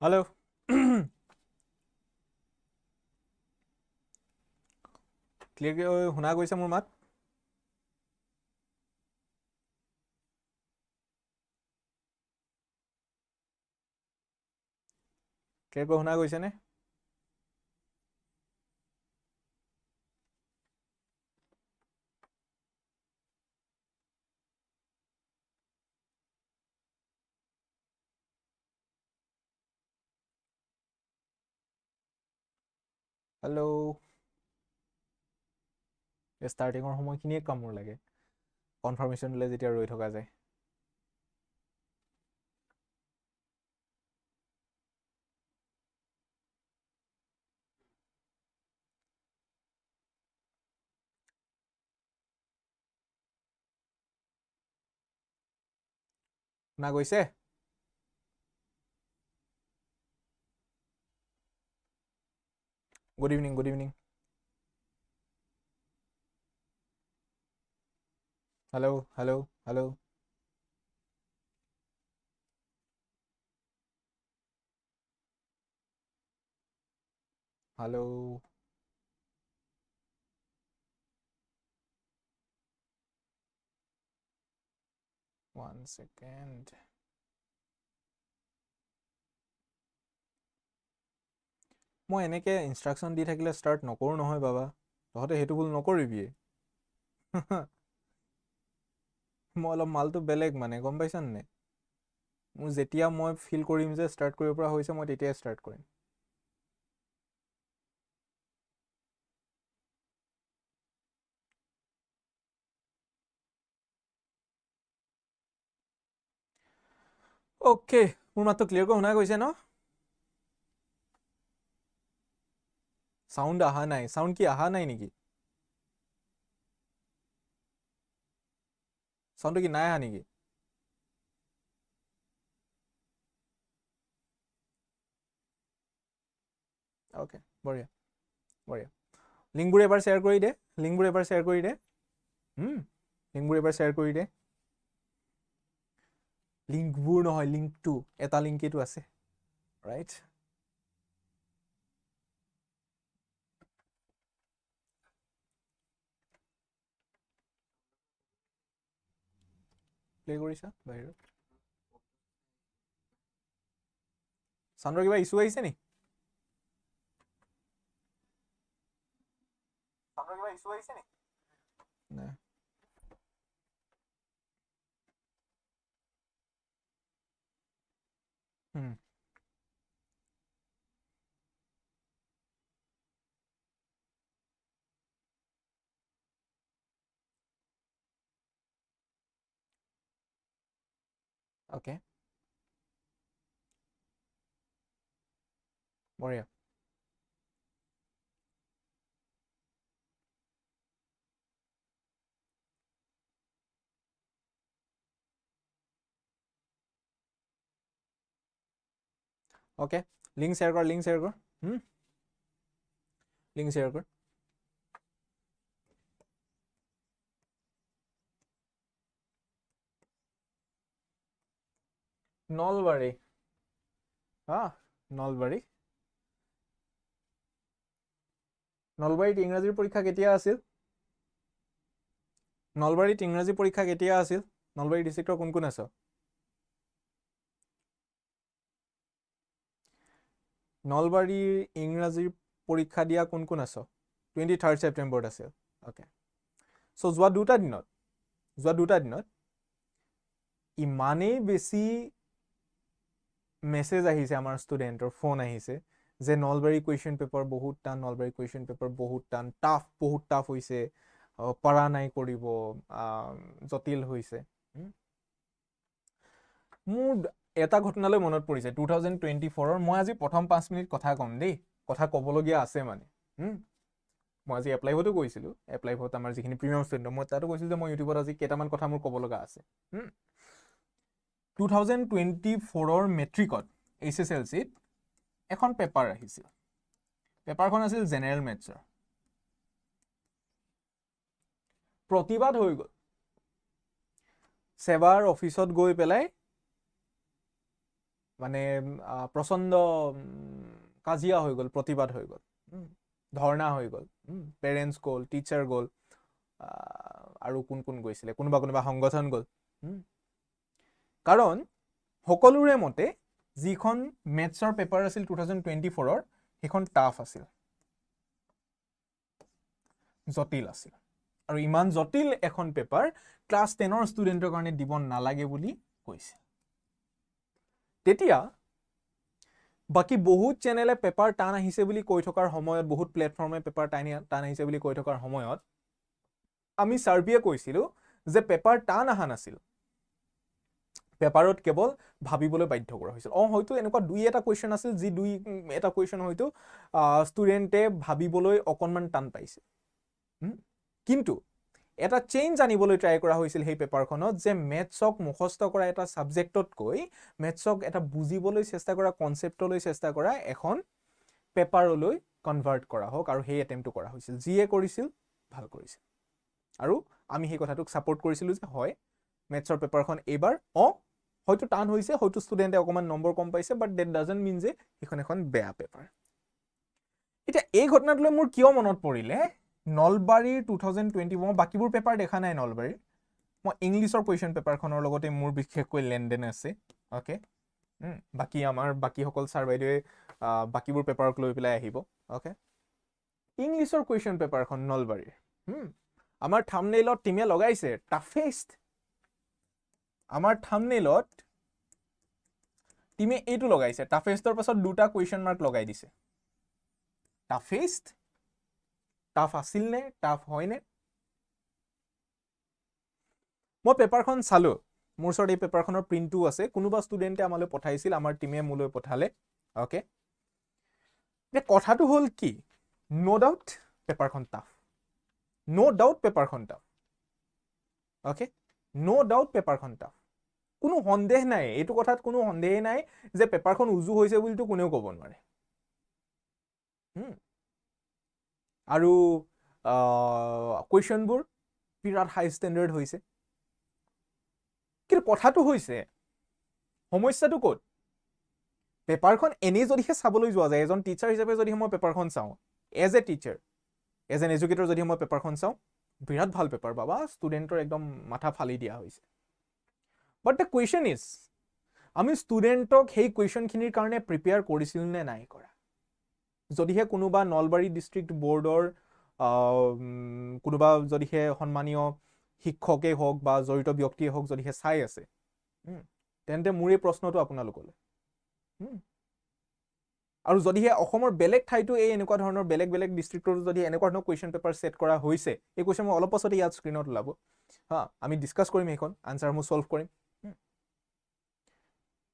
Hello. Clear শুনা গৈছে মোৰ মাত? Clear শুনা গৈছে নে? Hello. Startingৰ সময়খিনিয়ে কামোৰ লাগে। Confirmation দিলে যেতিয়া ৰৈ থকা যায়। শুনা গৈছে? Good evening, good evening. Hello, hello, hello. Hello. One second. মই এনেকে ইনষ্ট্ৰাকশন দি থাকিলে ষ্টাৰ্ট নকৰো নহয় বাবা। তহঁতে সেইটো ভুল নকৰিবি। মই অলপ মালটো বেলেগ মানে গম পাইছান নে? মোৰ যেতিয়া মই ফিল কৰিম যে ষ্টাৰ্ট কৰিব পৰা হৈছে মই তেতিয়াই ষ্টাৰ্ট কৰিম। Okay, মোৰ মাতটো ক্লিয়াৰকৈ শুনা গৈছে ন? সাউন্ড আহা নাই। সাউন্ড কি আহা নাই নেকি? সাউন্ডটো কি নাই আহা নেকি? ওকে, বঢ়িয়া বঢ়িয়া। লিংকবোৰ এবাৰ শ্বেয়াৰ কৰি দে। লিংকবোৰ এবাৰ শ্বেয়াৰ কৰি দে। লিংকবোৰ এবাৰ শ্বেয়াৰ কৰি দে। লিংকবোৰ নহয়, লিংকটো। এটা লিংকেটো আছে। ৰাইট? প্লে কৰিছা বাহিৰত? চাউণ্ডৰ কিবা ইছ্যু আহিছে নি? চাউণ্ডৰ কিবা ইছ্যু আহিছে নি? নাই। ওকে, বঢ়িয়া। ওকে, লিংক শ্বেয়াৰ কৰ, লিংক শ্বেয়াৰ কৰ। লিংক শ্বেয়াৰ কৰ। নলবাৰী। নলবাৰী। নলবাৰীত ইংৰাজীৰ পৰীক্ষা কেতিয়া আছিল? নলবাৰীত ইংৰাজী পৰীক্ষা কেতিয়া আছিল? নলবাৰী ডিষ্ট্ৰিক্টৰ কোন কোন আছ? নলবাৰীৰ ইংৰাজীৰ পৰীক্ষা দিয়া কোন কোন আছ? 23 ছেপ্টেম্বৰত আছিল। অ'কে, চ' যোৱা দুটা দিনত ইমানেই বেছি মেছেজ আহিছে আমাৰ ষ্টুডেণ্টৰ, ফোন আহিছে যে নলবাৰী কুৱেশ্যন পেপাৰ বহুত টান, নলবাৰী কুৱেশ্যন পেপাৰ বহুত টান, বহুত টাফ হৈছে, পৰা নাই কৰিব, জটিল হৈছে। মোৰ এটা ঘটনালৈ মনত পৰিছে 2024-ৰ। মই আজি প্ৰথম 5 মিনিট কথা ক'ম দেই, কথা ক'বলগীয়া আছে মানে। মই আজি এপ্লাইভতো কৈছিলোঁ, এপ্লাইভত আমাৰ যিখিনি প্ৰিমিয়াম ষ্টুডেণ্ট, মই তাতো কৈছিলোঁ যে মই ইউটিউবত আজি কেইটামান কথা মোৰ ক'ব লগা আছে। 2024-ৰ মেট্ৰিকত HSLC-ত এখন পেপাৰ আহিছিল। পেপাৰখন আছিল জেনেৰেল মেথছৰ। প্ৰতিবাদ হৈ গ'ল। 7 অফিচত গৈ পেলাই মানে প্ৰচণ্ড কাজিয়া হৈ গ'ল, প্ৰতিবাদ হৈ গ'ল, ধৰ্ণা হৈ গ'ল, পেৰেণ্টছ গ'ল, টিচাৰ গ'ল, আৰু কোন কোন গৈছিলে, কোনোবা সংগঠন গ'ল। কাৰণ সকলোৰে মতে যিখন মেথছৰ পেপাৰ আছিল 2024-ৰ সেইখন টাফ আছিল, জটিল আছিল, আৰু ইমান জটিল এখন পেপাৰ ক্লাছ 10-ৰ ষ্টুডেণ্টৰ কাৰণে দিব নালাগে বুলি কৈছে। তেতিয়া বাকী বহুত চেনেলে পেপাৰ টান আহিছে বুলি কৈ থকাৰ সময়ত, বহুত প্লেটফৰ্মে পেপাৰ টান আহিছে বুলি কৈ থকাৰ সময়ত আমি ছাৰ্ভিয়ে কৈছিলোঁ যে পেপাৰ টান অহা নাছিল, পেপাৰত কেৱল ভাবিবলৈ বাধ্য কৰা হৈছিল। হয়তো এনেকুৱা দুই এটা কুৱেশ্যন আছিল যি দুই এটা কুৱেশ্যন হয়তো ষ্টুডেণ্টে ভাবিবলৈ অকণমান টান পাইছে, কিন্তু এটা চেঞ্জ আনিবলৈ ট্ৰাই কৰা হৈছিল সেই পেপাৰখনত, যে মেথছক মুখস্থ কৰা এটা ছাবজেক্টতকৈ মেথছক এটা বুজিবলৈ চেষ্টা কৰা, কনচেপ্টলৈ চেষ্টা কৰা এখন পেপাৰলৈ কনভাৰ্ট কৰা হওক, আৰু সেই এটেম্পটো কৰা হৈছিল। যিয়ে কৰিছিল ভাল কৰিছিল, আৰু আমি সেই কথাটোক ছাপোৰ্ট কৰিছিলোঁ যে হয় মেথছৰ পেপাৰখন এইবাৰ হয়তো টান হৈছে, হয়তো ষ্টুডেণ্টে অকণমান নম্বৰ কম পাইছে, বাট ডেট ডাজন্ট মিন যে সেইখন এখন বেয়া পেপাৰ। এতিয়া এই ঘটনাটোলৈ মোৰ কিয় মনত পৰিলে, নলবাৰীৰ 2021, বাকীবোৰ পেপাৰ দেখা নাই নলবাৰীৰ, মই ইংলিছৰ কুৱেশ্যন পেপাৰখনৰ লগতে মোৰ বিশেষকৈ লেনদেন আছে। অ'কে, বাকীসকল ছাৰ বাইদেৱে বাকীবোৰ পেপাৰক লৈ পেলাই আহিব। অ'কে, ইংলিছৰ কুৱেশ্যন পেপাৰখন নলবাৰীৰ, আমাৰ থাম্বনেইলত টিমে লগাইছে টাফেষ্ট, আমাৰ থাম্বনেইলত টিমে এইটো লগাইছে, টাফেষ্টৰ পাছত দুটা কুৱেশ্যন মাৰ্ক লগাই দিছে। টাফেষ্ট, টাফ আছিল নে, টাফ হয়নে? মই পেপাৰখন চালোঁ, মোৰ ওচৰত এই পেপাৰখনৰ প্ৰিণ্টটো আছে, কোনোবা ষ্টুডেণ্টে আমালৈ পঠাইছিল, আমাৰ টিমে মোলৈ পঠালে। অ'কে, এতিয়া কথাটো হ'ল কি, ন' ডাউট পেপাৰখন টাফ, ন' ডাউট পেপাৰখন টাফ। অ'কে, ন' ডাউট পেপাৰখন টাফ, কোনো সন্দেহ নাই, এইটো কথাত কোনো সন্দেহেই নাই যে পেপাৰখন উজু হৈছে বুলিতো কোনেও ক'ব নোৱাৰে। আৰু কুৱেশ্যনবোৰ বিৰাট হাই ষ্টেণ্ডাৰ্ড হৈছে, কিন্তু কথাটো হৈছে সমস্যাটো ক'ত, পেপাৰখন এনেই যদিহে চাবলৈ যোৱা যায়, এজন টিচাৰ হিচাপে যদিহে মই পেপাৰখন চাওঁ, as a teacher, as an educator যদিহে মই পেপাৰখন চাওঁ, বিৰাট ভাল পেপাৰ বাবা, ষ্টুডেণ্টৰ একদম মাথা ফালি দিয়া হৈছে। বাট দ্য কুৱেশ্যন ইজ, আমি ষ্টুডেণ্টক সেই কুৱেশ্যনখিনিৰ কাৰণে প্ৰিপেয়াৰ কৰিছিল নে নাই কৰা? যদিহে কোনোবা নলবাৰী ডিষ্ট্ৰিক্ট বৰ্ডৰ কোনোবা যদিহে সন্মানীয় শিক্ষকেই হওক বা জড়িত ব্যক্তিয়ে হওক যদিহে চাই আছে, তেন্তে মোৰ এই প্ৰশ্নটো আপোনালোকলৈ, আৰু যদিহে অসমৰ বেলেগ ঠাইতো এই এনেকুৱা ধৰণৰ বেলেগ বেলেগ ডিষ্ট্ৰিক্টতো যদি এনেকুৱা ধৰণৰ কুৱেশ্যন পেপাৰ ছেট কৰা হৈছে, এই কুৱেশ্যন মই অলপ পাছতে ইয়াত স্ক্ৰীণত ওলাব, আমি ডিছকাছ কৰিম, সেইখন আনচাৰসমূহ ছল্ভ কৰিম।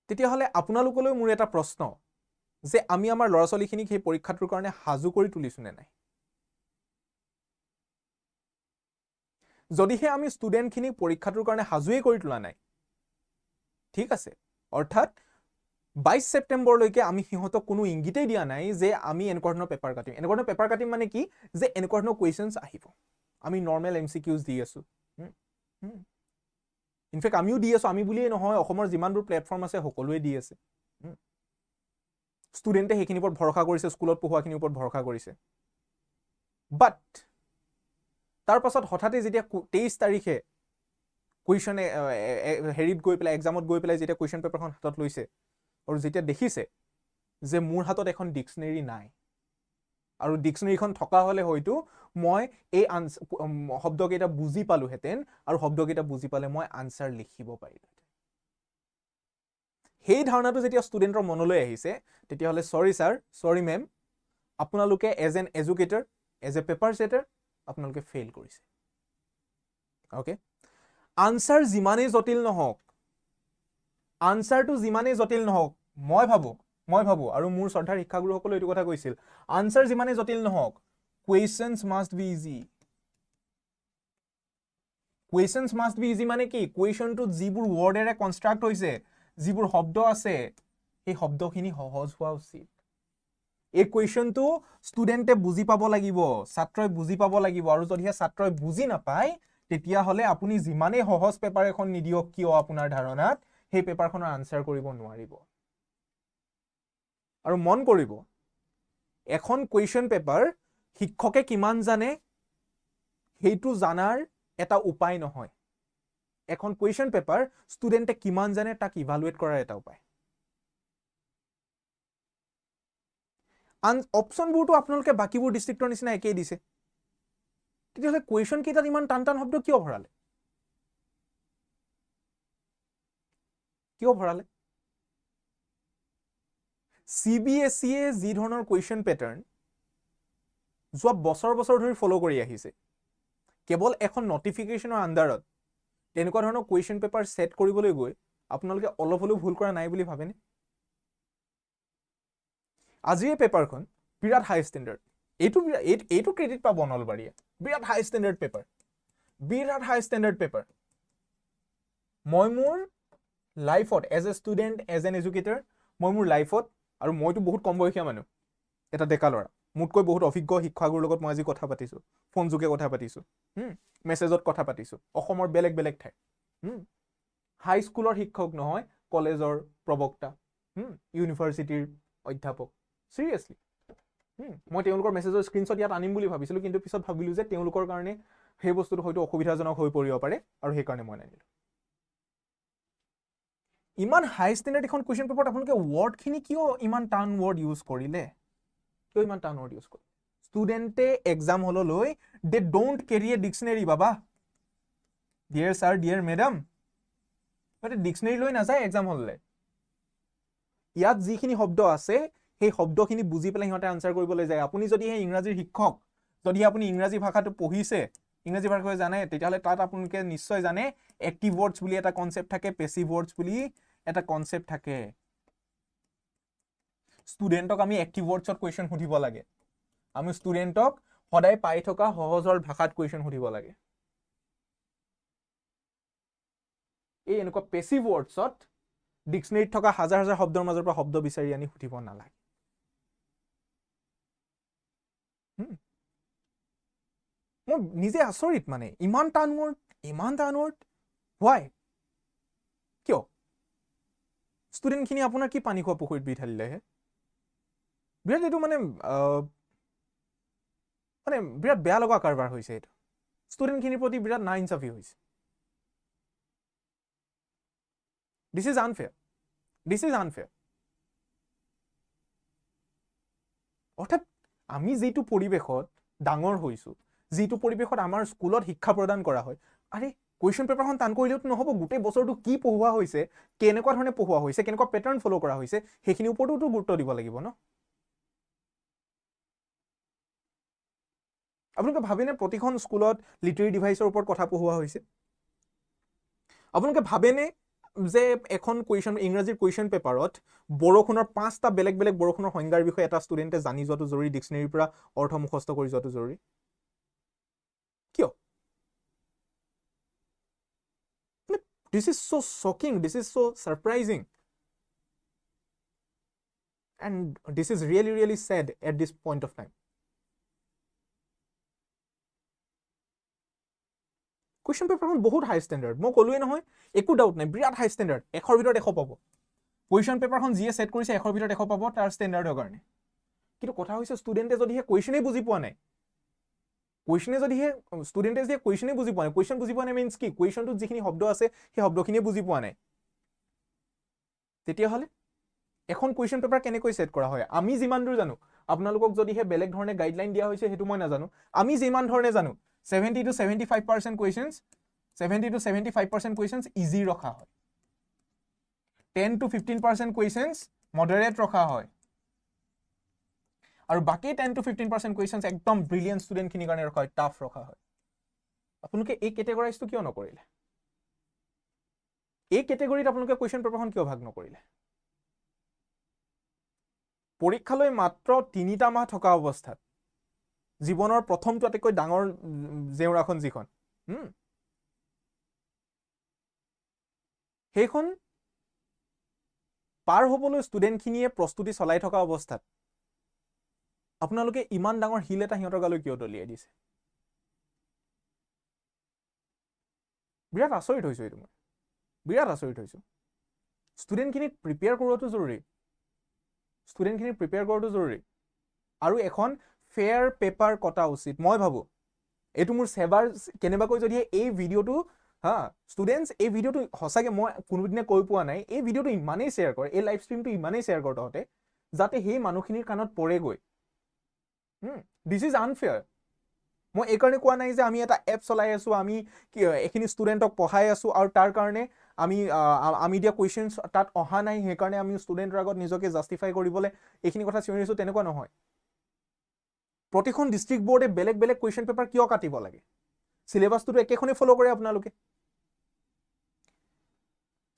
তেতিয়াহ'লে আপোনালোকলৈ মোৰ এটা প্ৰশ্ন, যে আমি আমাৰ ল'ৰা ছোৱালীখিনিক সেই পৰীক্ষাটোৰ কাৰণে সাজু কৰি তুলিছোঁ নে নাই? যদিহে আমি ষ্টুডেণ্টখিনিক পৰীক্ষাটোৰ কাৰণে সাজুৱেই কৰি তোলা নাই, ঠিক আছে, অৰ্থাৎ 22 ছেপ্টেম্বৰলৈকে আমি সিহঁতক কোনো ইংগিতেই দিয়া নাই যে আমি এনেকুৱা ধৰণৰ পেপাৰ কাটিম। এনেকুৱা ধৰণৰ পেপাৰ কাটিম মানে কি, যে এনেকুৱা ধৰণৰ কুৱেশ্যনছ আহিব, আমি নৰ্মেল MCQs দি আছোঁ। ইনফেক্ট আমিও দি আছোঁ, আমি বুলিয়েই নহয়, অসমৰ যিমানবোৰ প্লেটফৰ্ম আছে সকলোৱে দি আছে। ষ্টুডেণ্টে সেইখিনিৰ ওপৰত ভৰসা কৰিছে, স্কুলত পঢ়োৱাখিনিৰ ওপৰত ভৰসা কৰিছে। বাট তাৰ পাছত হঠাতে যেতিয়া 23 তাৰিখে কুৱেশ্যন হেৰিত গৈ পেলাই, এক্সামত গৈ পেলাই যেতিয়া কুৱেশ্যন পেপাৰখন হাতত লৈছে, আৰু যেতিয়া দেখিছে যে মোৰ হাতত এখন ডিক্সনেৰী নাই, আৰু ডিক্সনেৰীখন থকা হ'লে হয়তো মই এই শব্দকেইটা বুজি পালোহেঁতেন, আৰু শব্দকেইটা বুজি পালে মই আনচাৰ লিখিব পাৰিলোহেঁতেন। সেই ধাৰণাটো যেতিয়া ষ্টুডেণ্টৰ মনলৈ আহিছে, তেতিয়াহ'লে চৰি ছাৰ, চৰি মেম, আপোনালোকে as an educator, as a paper setter, আপোনালোকে ফেইল কৰিছে। অ'কে, আনচাৰ যিমানেই জটিল নহওক, আনচাৰটো যিমানেই জটিল নহওক, মই ভাবোঁ, আৰু মোৰ শ্ৰদ্ধাৰ শিক্ষাগুৰুসকলে এইটো কথা কৈছিল, আনচাৰ যিমানেই জটিল নহওক, questions must be easy. Questions must be easy মানে কি, কুৱেশ্যনটোত যিবোৰ ৱৰ্ডেৰে কনষ্ট্ৰাক্ট হৈছে, যিবোৰ শব্দ আছে, সেই শব্দখিনি সহজ হোৱা উচিত। এই কুৱেশ্যনটো ষ্টুডেণ্টে বুজি পাব লাগিব, ছাত্ৰই বুজি পাব লাগিব, আৰু যদিহে ছাত্ৰই বুজি নাপায়, তেতিয়াহ'লে আপুনি যিমানেই সহজ পেপাৰ এখন নিদিয়ক কিয় আপোনাৰ ধাৰণাত, সেই পেপাৰখনৰ আনচাৰ কৰিব নোৱাৰিব। আৰু মন কৰিব এখন কুৱেশ্যন পেপাৰ শিক্ষকে কিমান জানে সেইটো জানাৰ এটা উপায় নহয় এখন কুৱেশ্যন পেপাৰ ষ্টুডেণ্টে কিমান জানে তাক ইভালুৱেট কৰাৰ এটা উপায় অপচনবোৰটো আপোনালোকে বাকিবোৰ ডিস্ট্ৰিক্টৰ নিচিনা একেই দিছে তেতিয়াহ'লে কুৱেশ্যন কেইটাত ইমান টান টান শব্দ কিয় ভৰালে CBSE এ যি ধৰণৰ কুৱেশ্যন পেটাৰ্ণ যোৱা বছৰ ধৰি ফলো কৰি আহিছে কেৱল এখন নটিফিকেশ্যনৰ আণ্ডাৰত তেনেকুৱা ধৰণৰ কুৱেশ্যন পেপাৰ সেট কৰিবলৈ গৈ আপোনালোকে অলপ হলেও ভুল কৰা নাই বুলি ভাবেনে আজিৰ এই পেপাৰখন বিৰাট হাই ষ্টেণ্ডাৰ্ড এইটো ক্ৰেডিট পাব নলবাৰীয়ে বিৰাট হাই ষ্টেণ্ডাৰ্ড পেপাৰ মই মোৰ লাইফত as a student as an educator মই মোৰ লাইফত আৰু মইতো বহুত কম বয়সীয়া মানুহ এটা ডেকা ল'ৰা মোতকৈ বহুত অভিজ্ঞ শিক্ষাগুৰুৰ লগত মই আজি কথা পাতিছো ফোন যোগে কথা পাতিছো মেছেজত কথা পাতিছো অসমৰ বেলেগ ঠাই হাই স্কুলৰ শিক্ষক নহয় কলেজৰ প্ৰবক্তা ইউনিভাৰ্চিটিৰ অধ্যাপক সিৰিয়াসলি মই তেওঁলোকৰ মেছেজৰ স্ক্ৰিনশ্বট ইয়াত আনিম বুলি ভাবিছিলো কিন্তু পিছত ভাবিলো যে তেওঁলোকৰ কাৰণে সেই বস্তুটো হয়তো অসুবিধাজনক হৈ পৰিব পাৰে আৰু সেই কাৰণে মই নানিলো ইমান হাই ষ্টেণ্ডাৰ্ড এখন কুৱেশ্যন পেপাৰত আপোনালোকে ৱৰ্ডখিনি কিয় ইমান টান ৱৰ্ড ইউজ কৰিলে ষ্টুডেণ্টে এক্সাম হললৈ they don't carry a dictionary বাবা dear sir dear madam dictionary লৈ নাযায় এক্সাম হললৈ ইয়াত যিখিনি শব্দ আছে সেই শব্দখিনি বুজি পেলাই সিহঁতে আনসাৰ কৰিবলৈ যায় আপুনি যদি এই ইংৰাজীৰ শিক্ষক যদি আপুনি ইংৰাজী ভাষাটো পঢ়িছে ইংৰাজী ভাষাটো জানে তেতিয়াহ'লে তাত আপোনালোকে নিশ্চয় জানে এক্টিভ ৱৰ্ডছ বুলি এটা কনসেপ্ট থাকে পেসিভ ৱৰ্ডছ বুলি এটা কনসেপ্ট থাকে ষ্টুডেণ্টক আমি এক্টিভ ৱৰ্ডছত কুৱেশ্যন সুধিব লাগে আমি ষ্টুডেণ্টক সদায় পাই থকা সহজৰ ভাষাত কুৱেশ্যন সুধিব লাগে এই এনেকুৱা পেসিভ ৱৰ্ডছত ডিক্সনেৰীত থকা হাজাৰ শব্দৰ মাজৰ পৰা শব্দ বিচাৰি আনি সুধিব নালাগে মই নিজে আচৰিত মানে ইমান টান ৱৰ্ড হোৱাই কিয় ষ্টুডেণ্টখিনি আপোনাৰ কি পানী খোৱা পুখুৰীত বিঠালিলেহে বিৰাট এইটো মানে বিৰাট বেয়া লগা কাৰবাৰ হৈছে এইটো ষ্টুডেণ্টখিনিৰ প্ৰতি বিৰাট নাইনচাফি হৈছে This is unfair. অৰ্থাৎ আমি যিটো পৰিৱেশত ডাঙৰ হৈছো যিটো পৰিৱেশত আমাৰ স্কুলত শিক্ষা প্ৰদান কৰা হয় আৰে কুৱেশ্যন পেপাৰখন টান কৰিলেতো নহ'ব গোটেই বছৰটো কি পঢ়োৱা হৈছে কেনেকুৱা ধৰণে পঢ়োৱা হৈছে কেনেকুৱা পেটাৰ্ণ ফলো কৰা হৈছে সেইখিনি ওপৰতো গুৰুত্ব দিব লাগিব ন আপোনালোকে ভাবেনে প্ৰতিখন স্কুলত লিটাৰী ডিভাইচৰ ওপৰত কথা পঢ়োৱা হৈছে আপোনালোকে ভাবেনে যে এখন কুৱেশ্যন ইংৰাজীৰ কুৱেশ্যন পেপাৰত বৰষুণৰ 5টা বেলেগ বৰষুণৰ সংজ্ঞাৰ বিষয়ে এটা ষ্টুডেণ্টে জানি যোৱাটো জৰুৰী ডিক্সনেৰীৰ পৰা অৰ্থ মুখস্থ কৰি যোৱাটো জৰুৰী কিয় This is so shocking, this is so surprising and this is really sad at this point of time question পেপাৰখন বহুত হাই ষ্টেণ্ডাৰ্ড মই ক'লোৱে নহয় একো ডাউট নাই বিৰাট হাই ষ্টেণ্ডাৰ্ড 100ৰ ভিতৰত 100 পাব কুৱেশ্যন পেপাৰখন যিয়ে সেট কৰিছে 100ৰ ভিতৰত 100 পাব তাৰ ষ্টেণ্ডাৰ্ডৰ কাৰণে কিন্তু কথা হৈছে ষ্টুডেণ্টে যদিহে কুৱেশ্যনেই বুজি পোৱা নাই কুৱেশ্যন বুজি পোৱা নাই মিন্স কি কুৱেশ্যনটোত যিখিনি শব্দ আছে সেই শব্দখিনিয়ে বুজি পোৱা নাই তেতিয়াহ'লে এখন কুৱেশ্যন পেপাৰ কেনেকৈ সেট কৰা হয় আমি যিমান দূৰ জানো আপোনালোকক যদিহে বেলেগ ধৰণে গাইডলাইন দিয়া হৈছে সেইটো মই নাজানো আমি যিমান ধৰণে জানো 70 to 75% questions easy ৰখা হয় 10 to 15% questions moderate ৰখা হয় আৰু বাকি 10 to 15% questions একদম ব্ৰিলিয়েন্ট ষ্টুডেণ্ট খিনিৰ কাৰণে ৰখা হয় টাফ ৰখা হয় আপোনালোকে এই কেটেগৰাইজটো কিয় নকৰিলে এই কেটেগৰীত আপোনালোকে কুৱেশ্যন পেপাৰখন কিয় ভাগ নকৰিলে পৰীক্ষালৈ মাত্ৰ 3টা মাহ থকা অৱস্থাত জীৱনৰ প্ৰথমটো আটাইতকৈ ডাঙৰ জেউৰাখন যিখন সেইখন পাৰ হ'বলৈ ষ্টুডেণ্টখিনিয়ে প্ৰস্তুতি চলাই থকা অৱস্থাত আপোনালোকে ইমান ডাঙৰ হিল এটা সিহঁতৰ গালৈ কিয় দলিয়াই দিছে বিৰাট আচৰিত হৈছো এইটো মই ষ্টুডেণ্টখিনিক প্ৰিপেয়াৰ কৰোৱাটো জৰুৰী ষ্টুডেণ্টখিনি প্ৰিপেয়াৰ কৰাটো জৰুৰী আৰু এখন ফেয়াৰ পেপাৰ কটা উচিত মই ভাবোঁ এইটো মোৰ সেবাৰ কেনেবাকৈ যদি এই ভিডিঅ'টো হা ষ্টুডেণ্টছ এই ভিডিঅ'টো সঁচাকৈ মই কোনোদিনে কৈ পোৱা নাই এই ভিডিঅ'টো ইমানেই শ্বেয়াৰ কৰ এই লাইভ ষ্ট্ৰীমটো ইমানেই শ্বেয়াৰ কৰ তহঁতে যাতে সেই মানুহখিনিৰ কাণত পৰেগৈ দিছ ইজ আনফেয়াৰ মই এইকাৰণে কোৱা নাই যে আমি এটা এপ চলাই আছোঁ আমি এইখিনি ষ্টুডেণ্টক পঢ়াই আছোঁ আৰু তাৰ কাৰণে আমি দিয়া কুৱেশ্যনছ তাত অহা নাই সেইকাৰণে আমি ষ্টুডেণ্টৰ আগত নিজকে জাষ্টিফাই কৰিবলৈ এইখিনি কথা চিঞৰি আছোঁ তেনেকুৱা নহয় প্ৰতিখন ডিষ্ট্ৰিক্ট বোৰ্ডে বেলেগ বেলেগ কুৱেশ্যন পেপাৰ কিয় কাটিব লাগে চিলেবাছটোতো একেখনেই ফ'ল' কৰে আপোনালোকে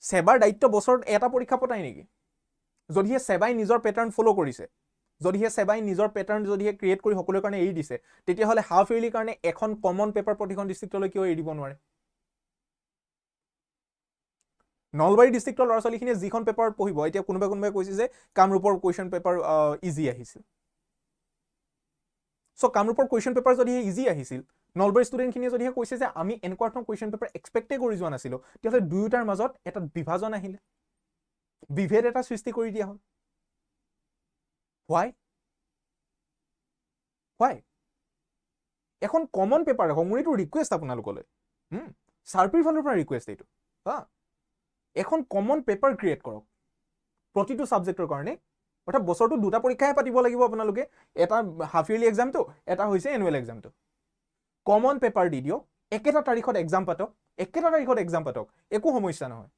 সেবাৰ দায়িত্ব বছৰত এটা পৰীক্ষা পতাই নেকি যদিহে সেবাই নিজৰ পেটাৰ্ণ ফ'ল' কৰিছে যদিহে সেবাই নিজৰ পেটাৰ্ণ যদিহে ক্ৰিয়েট কৰি সকলোৰে কাৰণে এৰি দিছে তেতিয়াহ'লে হাফ ইয়াৰলিৰ কাৰণে এখন কমন পেপাৰ প্ৰতিখন ডিষ্ট্ৰিক্টলৈ কিয় এৰি দিব নোৱাৰে নলবাৰী ডিষ্ট্ৰিক্টৰ ল'ৰা ছোৱালীখিনিয়ে যিখন পেপাৰত পঢ়িব এতিয়া কোনোবাই কৈছে যে কামৰূপৰ কুৱেশ্যন পেপাৰ ইজি আহিছিল চ' কামৰূপৰ কুৱেশ্যন পেপাৰ যদিহে ইজি আহিছিল নলবাৰী ষ্টুডেণ্টখিনিয়ে যদিহে কৈছে যে আমি এনেকুৱা ধৰণৰ কুৱেশ্যন পেপাৰ এক্সপেক্টেই কৰি যোৱা নাছিলোঁ তেতিয়াহ'লে দুয়োটাৰ মাজত এটা বিভাজন আহিলে বিভেদ এটা সৃষ্টি কৰি দিয়া হ'ল হোৱাই এখন কমন পেপাৰ ৰাখক মোৰ এইটো ৰিকুৱেষ্ট আপোনালোকলৈ চাৰ্পিৰ ফালৰ পৰা ৰিকুৱেষ্ট এইটো হা এখন কমন পেপাৰ ক্ৰিয়েট কৰক প্ৰতিটো ছাবজেক্টৰ কাৰণে অৰ্থাৎ বছৰটো দুটা পৰীক্ষাহে পাতিব লাগিব আপোনালোকে এটা হাফ ইয়াৰলি এক্সামটো এটা হৈছে এনুৱেল এক্সামটো কমন পেপাৰ দি দিয়ক একেটা তাৰিখত এক্সাম পাতক একো সমস্যা নহয়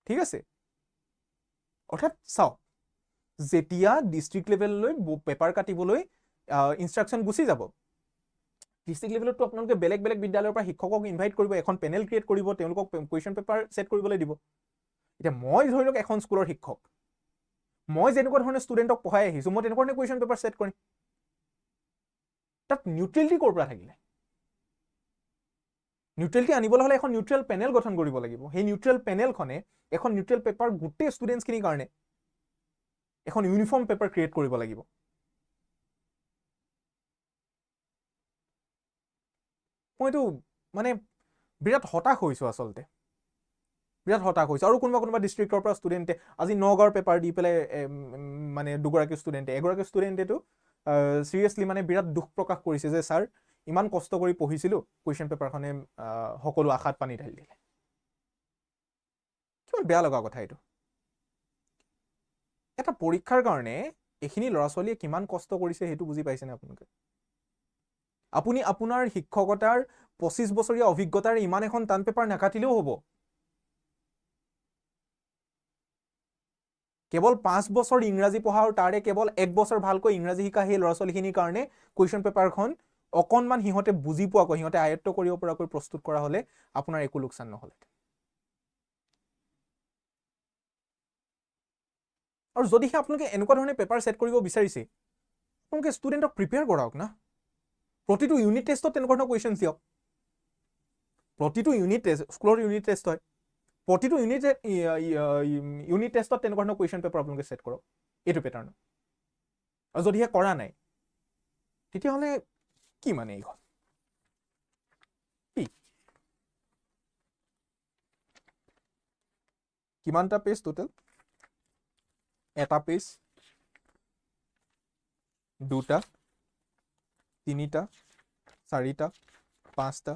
ঠিক আছে অৰ্থাৎ চাওক যেতিয়া ডিষ্ট্ৰিক্ট লেভেললৈ পেপাৰ কাটিবলৈ ইনষ্ট্ৰাকশ্যন গুচি যাব ডিষ্ট্ৰিক্ট লেভেলতো আপোনালোকে বেলেগ বেলেগ বিদ্যালয়ৰ পৰা শিক্ষকক ইনভাইট কৰিব এখন পেনেল ক্ৰিয়েট কৰিব তেওঁলোকক কুৱেশ্যন পেপাৰ ছেট কৰিবলৈ দিব এতিয়া মই ধৰি লওক এখন স্কুলৰ শিক্ষক মই যেনেকুৱা ধৰণে ষ্টুডেণ্টক পঢ়াই আহিছোঁ মই তেনেকুৱা ধৰণে কুৱেশ্যন পেপাৰ ছেট কৰিম তাত নিউট্ৰেলিটি ক'ৰ পৰা থাকিলে নিউট্ৰেলিটি আনিবলৈ হ'লে এখন নিউট্ৰেল পেনেল গঠন কৰিব লাগিব সেই নিউট্ৰেল পেনেলখনে এখন নিউট্ৰেল পেপাৰ গোটেই ষ্টুডেণ্টছখিনিৰ কাৰণে এখন ইউনিফৰ্ম পেপাৰ ক্ৰিয়েট কৰিব লাগিব মইতো মানে বিৰাট হতাশ হৈছোঁ আচলতে আৰু কোনোবা ডিষ্ট্ৰিক্টৰ পৰা ষ্টুডেণ্টে আজি নগাঁৱৰ পেপাৰ দি পেলাই মানে এগৰাকী ষ্টুডেণ্টেতো চিৰিয়াছলি মানে বিৰাট দুখ প্ৰকাশ কৰিছে যে ছাৰ ইমান কষ্ট কৰি পঢ়িছিলোঁ কুৱেশ্যন পেপাৰখনে সকলো আশাত পানী ঢালি দিলে কিমান বেয়া লগা কথা এইটো এটা পৰীক্ষাৰ কাৰণে এইখিনি ল'ৰা ছোৱালীয়ে কিমান কষ্ট কৰিছে সেইটো বুজি পাইছেনে আপোনালোকে আপুনি আপোনাৰ শিক্ষকতাৰ 25 বছৰীয়া অভিজ্ঞতাৰ ইমান এখন টান পেপাৰ নাকাটিলেও হ'ব কেৱল 5 বছৰ ইংৰাজী পঢ়া আৰু তাৰে কেৱল 1 বছৰ ভালকৈ ইংৰাজী শিকা সেই ল'ৰা ছোৱালীখিনিৰ কাৰণে কুৱেশ্যন পেপাৰখন অকণমান সিহঁতে বুজি পোৱাকৈ সিহঁতে আয়ত্ব কৰিব পৰাকৈ প্ৰস্তুত কৰা হ'লে আপোনাৰ একো লোকচান নহ'লে আৰু যদিহে আপোনালোকে এনেকুৱা ধৰণে পেপাৰ ছেট কৰিব বিচাৰিছে আপোনালোকে ষ্টুডেণ্টক প্ৰিপেয়াৰ কৰাওক না প্ৰতিটো ইউনিট টেষ্টত তেনেকুৱা ধৰণৰ কুৱেশ্যনছ দিয়ক প্ৰতিটো ইউনিট টেষ্ট স্কুলৰ ইউনিট টেষ্ট হয় প্ৰতিটো ইউনিট টেষ্টত তেনেকুৱা ধৰণৰ কুৱেশ্যন পেপাৰ আপোনালোকে ছেট কৰক এইটো পেটাৰ্ণ আৰু যদিহে কৰা নাই তেতিয়াহ'লে কি মানে এইখন কিমানটা পেজ টোটেল এটা পেজ দুটা তিনিটা চাৰিটা পাঁচটা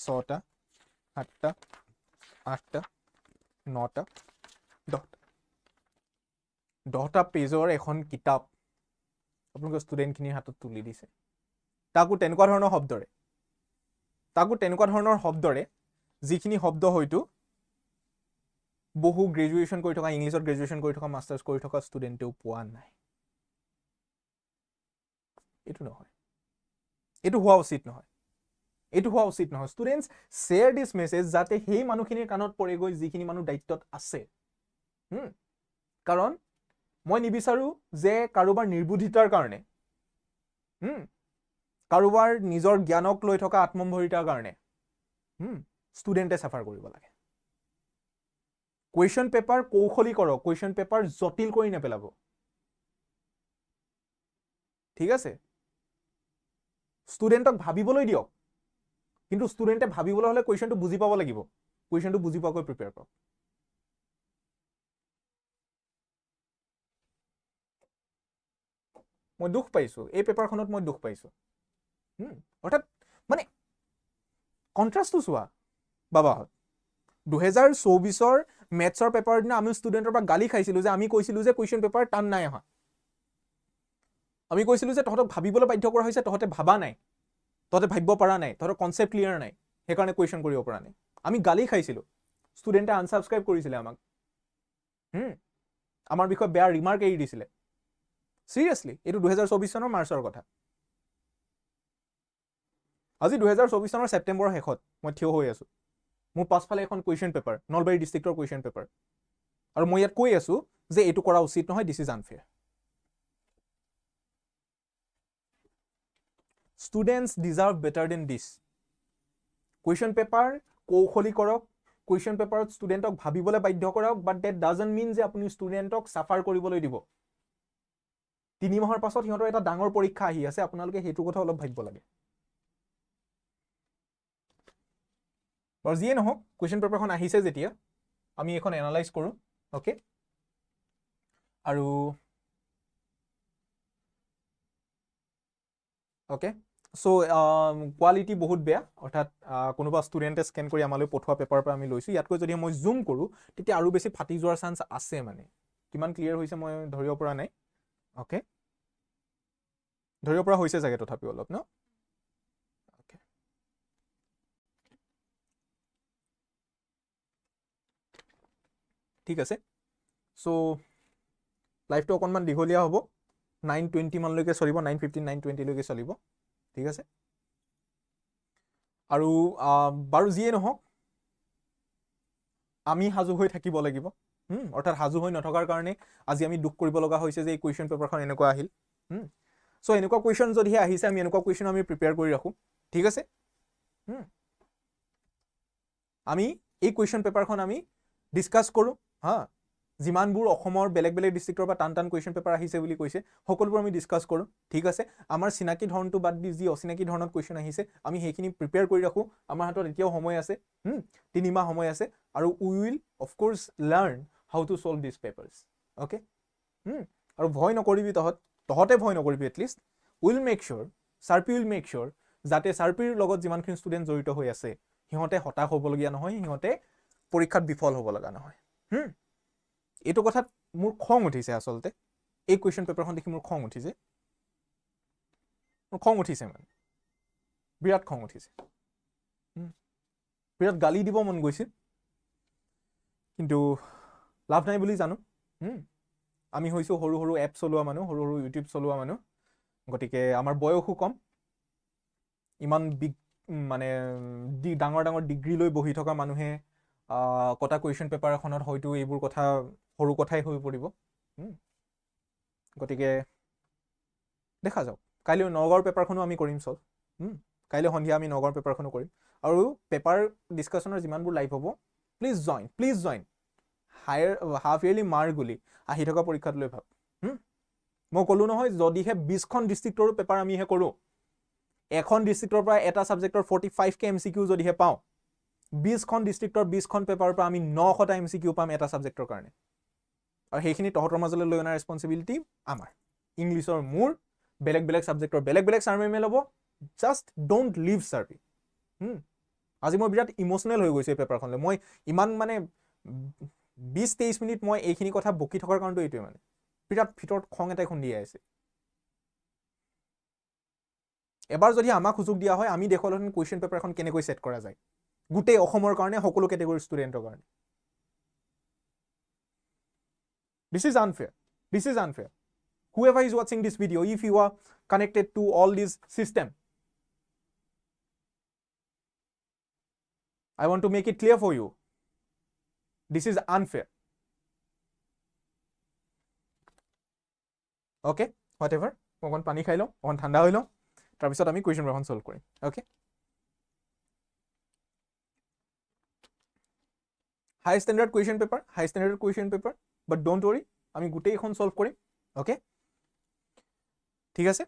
ছটা সাতটা আঠটা নটা 10টা পেজৰ এখন কিতাপ আপোনালোকৰ ষ্টুডেণ্টখিনিৰ হাতত তুলি দিছে তাকো তেনেকুৱা ধৰণৰ শব্দৰে যিখিনি শব্দ হয়তো বহু গ্ৰেজুৱেশ্যন কৰি থকা ইংলিছত গ্ৰেজুৱেশ্যন কৰি থকা মাষ্টাৰ্ছ কৰি থকা ষ্টুডেণ্টেও পোৱা নাই এইটো নহয় এইটো হোৱা উচিত নহয় ষ্টুডেণ্টছ শ্বেয়াৰ দিছ মেছেজ যাতে সেই মানুহখিনিৰ কাণত পৰেগৈ যিখিনি মানুহ দায়িত্বত আছে কাৰণ মই নিবিচাৰোঁ যে কাৰোবাৰ নিৰ্বুদ্ধিতাৰ কাৰণে কাৰোবাৰ নিজৰ জ্ঞানক লৈ থকা আত্মম্ভৰিতাৰ কাৰণে ষ্টুডেণ্টে চাফাৰ কৰিব লাগে কুৱেশ্যন পেপাৰ কৌশলী কৰক কুৱেশ্যন পেপাৰ জটিল কৰি নেপেলাব ঠিক আছে ষ্টুডেণ্টক ভাবিবলৈ দিয়ক কিন্তু ষ্টুডেণ্টে ভাবিবলৈ হ'লে কুৱেশ্যনটো বুজি পাব লাগিব কুৱেশ্যনটো বুজি পোৱাকৈ প্ৰিপেয়াৰ কৰক মই দুখ পাইছোঁ এই পেপাৰখনত মই দুখ পাইছোঁ অৰ্থাৎ মানে কণ্ট্ৰাষ্টটো চোৱা বাবাহঁত 2024ৰ মেথছৰ পেপাৰৰ দিনা আমি ষ্টুডেণ্টৰ পৰা গালি খাইছিলোঁ যে আমি কৈছিলোঁ যে কুৱেশ্যন পেপাৰ টান নাই অহা আমি কৈছিলোঁ যে তহঁতক ভাবিবলৈ বাধ্য কৰা হৈছে তহঁতে ভাবা নাই তহঁতে ভাবিব পৰা নাই তহঁতৰ কনচেপ্ট ক্লিয়াৰ নাই সেইকাৰণে কুৱেশ্যন কৰিব পৰা নাই আমি গালি খাইছিলোঁ ষ্টুডেণ্টে আনছাবস্ক্ৰাইব কৰিছিলে আমাক আমাৰ বিষয়ে বেয়া ৰিমাৰ্ক এৰি দিছিলে চিৰিয়াছলি এইটো 2024 চনৰ মাৰ্চৰ কথা আজি 2024 চনৰ ছেপ্টেম্বৰৰ শেষত মই থিয় হৈ আছোঁ মোৰ পাছফালে এখন কুৱেশ্যন পেপাৰ নলবাৰী ডিষ্ট্ৰিক্টৰ কুৱেশ্যন পেপাৰ আৰু মই ইয়াত কৈ আছোঁ যে এইটো কৰা উচিত নহয় this is unfair students deserve better than this question paper কৌশলী কৰক কুৱেশ্যন পেপাৰত ষ্টুডেণ্টক ভাবিবলৈ বাধ্য কৰক বাট ডেট ডাজন্ট মিন যে আপুনি ষ্টুডেণ্টক চাফাৰ কৰিবলৈ দিব 3 মাহৰ পাছত সিহঁতৰ এটা ডাঙৰ পৰীক্ষা আহি আছে আপোনালোকে সেইটোৰ কথা অলপ ভাবিব লাগে বাৰু যিয়ে নহওক কুৱেশ্যন পেপাৰখন আহিছে যেতিয়া আমি এখন এনালাইজ কৰোঁ অ'কে আৰু অ'কে চ' কোৱালিটি বহুত বেয়া অৰ্থাৎ কোনোবা ষ্টুডেণ্টে স্কেন কৰি আমালৈ পঠোৱা পেপাৰৰ পৰা আমি লৈছোঁ ইয়াতকৈ যদি মই জুম কৰোঁ তেতিয়া আৰু বেছি ফাটি যোৱাৰ চান্স আছে মানে কিমান ক্লিয়াৰ হৈছে মই ধৰিব পৰা নাই অ'কে ধৰিব পৰা হৈছে চাগে তথাপিও অলপ ন অ'কে ঠিক আছে চ' লাইভটো অকণমান দীঘলীয়া হ'ব 9:20 মানলৈকে চলিব 9:15 9:20লৈকে চলিব ঠিক আছে আৰু বাৰু যিয়ে নহওক আমি সাজু হৈ থাকিব লাগিব অৰ্থাৎ সাজু হৈ নথকাৰ কাৰণে আজি আমি দুখ কৰিব লগা হৈছে যে এই কুৱেশ্যন পেপাৰখন এনেকুৱা আহিল চ' এনেকুৱা কুৱেশ্যন যদিহে আহিছে আমি এনেকুৱা কুৱেশ্যন আমি প্ৰিপেয়াৰ কৰি ৰাখোঁ ঠিক আছে আমি এই কুৱেশ্যন পেপাৰখন আমি ডিছকাছ কৰোঁ হা যিমানবোৰ অসমৰ বেলেগ বেলেগ ডিষ্ট্ৰিক্টৰ পৰা টান টান কুৱেশ্যন পেপাৰ আহিছে বুলি কৈছে সকলোবোৰ আমি ডিছকাছ কৰোঁ ঠিক আছে আমাৰ চিনাকি ধৰণটো বাদ দি যি অচিনাকি ধৰণত কুৱেশ্যন আহিছে আমি সেইখিনি প্ৰিপেয়াৰ কৰি ৰাখোঁ আমাৰ হাতত এতিয়াও সময় আছে 3 মাহ সময় আছে আৰু we will of course learn how to solve this papers okay আৰু ভয় নকৰিবি তহঁতে ভয় নকৰিবি এটলিষ্ট উইল মেক শ্যোৰ চাৰ্পি উইল মেক শ্যোৰ যাতে চাৰ্পিৰ লগত যিমানখিনি ষ্টুডেণ্ট জড়িত হৈ আছে সিহঁতে হতাশ হ'বলগীয়া নহয় সিহঁতে পৰীক্ষাত বিফল হ'ব লগা নহয় এইটো কথাত মোৰ খং উঠিছে আচলতে এই কুৱেশ্যন পেপাৰখন দেখি মোৰ খং উঠিছে মানে বিৰাট খং উঠিছে বিৰাট গালি দিব মন গৈছিল কিন্তু লাভ নাই বুলি জানো আমি হৈছোঁ সৰু সৰু এপ চলোৱা মানুহ সৰু সৰু ইউটিউব চলোৱা মানুহ গতিকে আমাৰ বয়সো কম ইমান বিগ মানে ডাঙৰ ডাঙৰ ডিগ্ৰী লৈ বহি থকা মানুহে কটা কুৱেশ্যন পেপাৰ এখনত হয়তো এইবোৰ কথা সৰু কথাই হৈ পৰিব গতিকে দেখা যাওক কাইলৈ নগাঁৱৰ পেপাৰখনো আমি কৰিম চব কাইলৈ সন্ধিয়া আমি নগাঁৱৰ পেপাৰখনো কৰিম আৰু পেপাৰ ডিছকাশ্যনৰ যিমানবোৰ লাইভ হ'ব please join half yearly mark বুলি আহি থকা পৰীক্ষাত লৈ ভাব মই ক'লোঁ নহয় যদিহে 20খন ডিষ্ট্ৰিক্টৰো পেপাৰ আমিহে কৰোঁ এখন ডিষ্ট্ৰিক্টৰ পৰা এটা ছাবজেক্টৰ 45কে MCQ যদিহে পাওঁ 20খন ডিষ্ট্ৰিক্টৰ 20খন পেপাৰৰ পৰা আমি 900টা MCQ পাম এটা ছাবজেক্টৰ কাৰণে আৰু সেইখিনি তহঁতৰ মাজলৈ লৈ অনাৰ ৰেছপনচিবিলিটি আমাৰ ইংলিছৰ মোৰ বেলেগ বেলেগ ছাবজেক্টৰ বেলেগ বেলেগ ছাৰ মেমে ল'ব জাষ্ট ডোণ্ট লিভ ছাৰ্পি আজি মই বিৰাট ইম'চনেল হৈ গৈছোঁ এই পেপাৰখনলৈ মই ইমান মানে 20-23 মিনিট মই এইখিনি কথা বকি থকাৰ কাৰণটো এইটোৱে মানে বিৰাট ভিতৰত খং এটাই খুন্দিয়াই আছে এবাৰ যদি আমাক সুযোগ দিয়া হয় আমি দেখুৱালোহেঁতেন কুৱেশ্যন পেপাৰখন কেনেকৈ ছেট কৰা যায় গোটেই অসমৰ কাৰণে সকলো কেটেগৰীৰ ষ্টুডেণ্টৰ কাৰণে This is unfair. Whoever is watching this video, if you are connected to all this system, I want to make it clear for you. This is unfair. Okay, whatever. অকণ পানী খাই লওঁ অকণ ঠাণ্ডা হৈ লওঁ তাৰপিছত আমি কুৱেশ্যন পেপাৰখন ছল্ভ কৰিম okay high standard question paper but don't worry আমি গোটেইখন ছল্ভ কৰিম অ'কে ঠিক আছে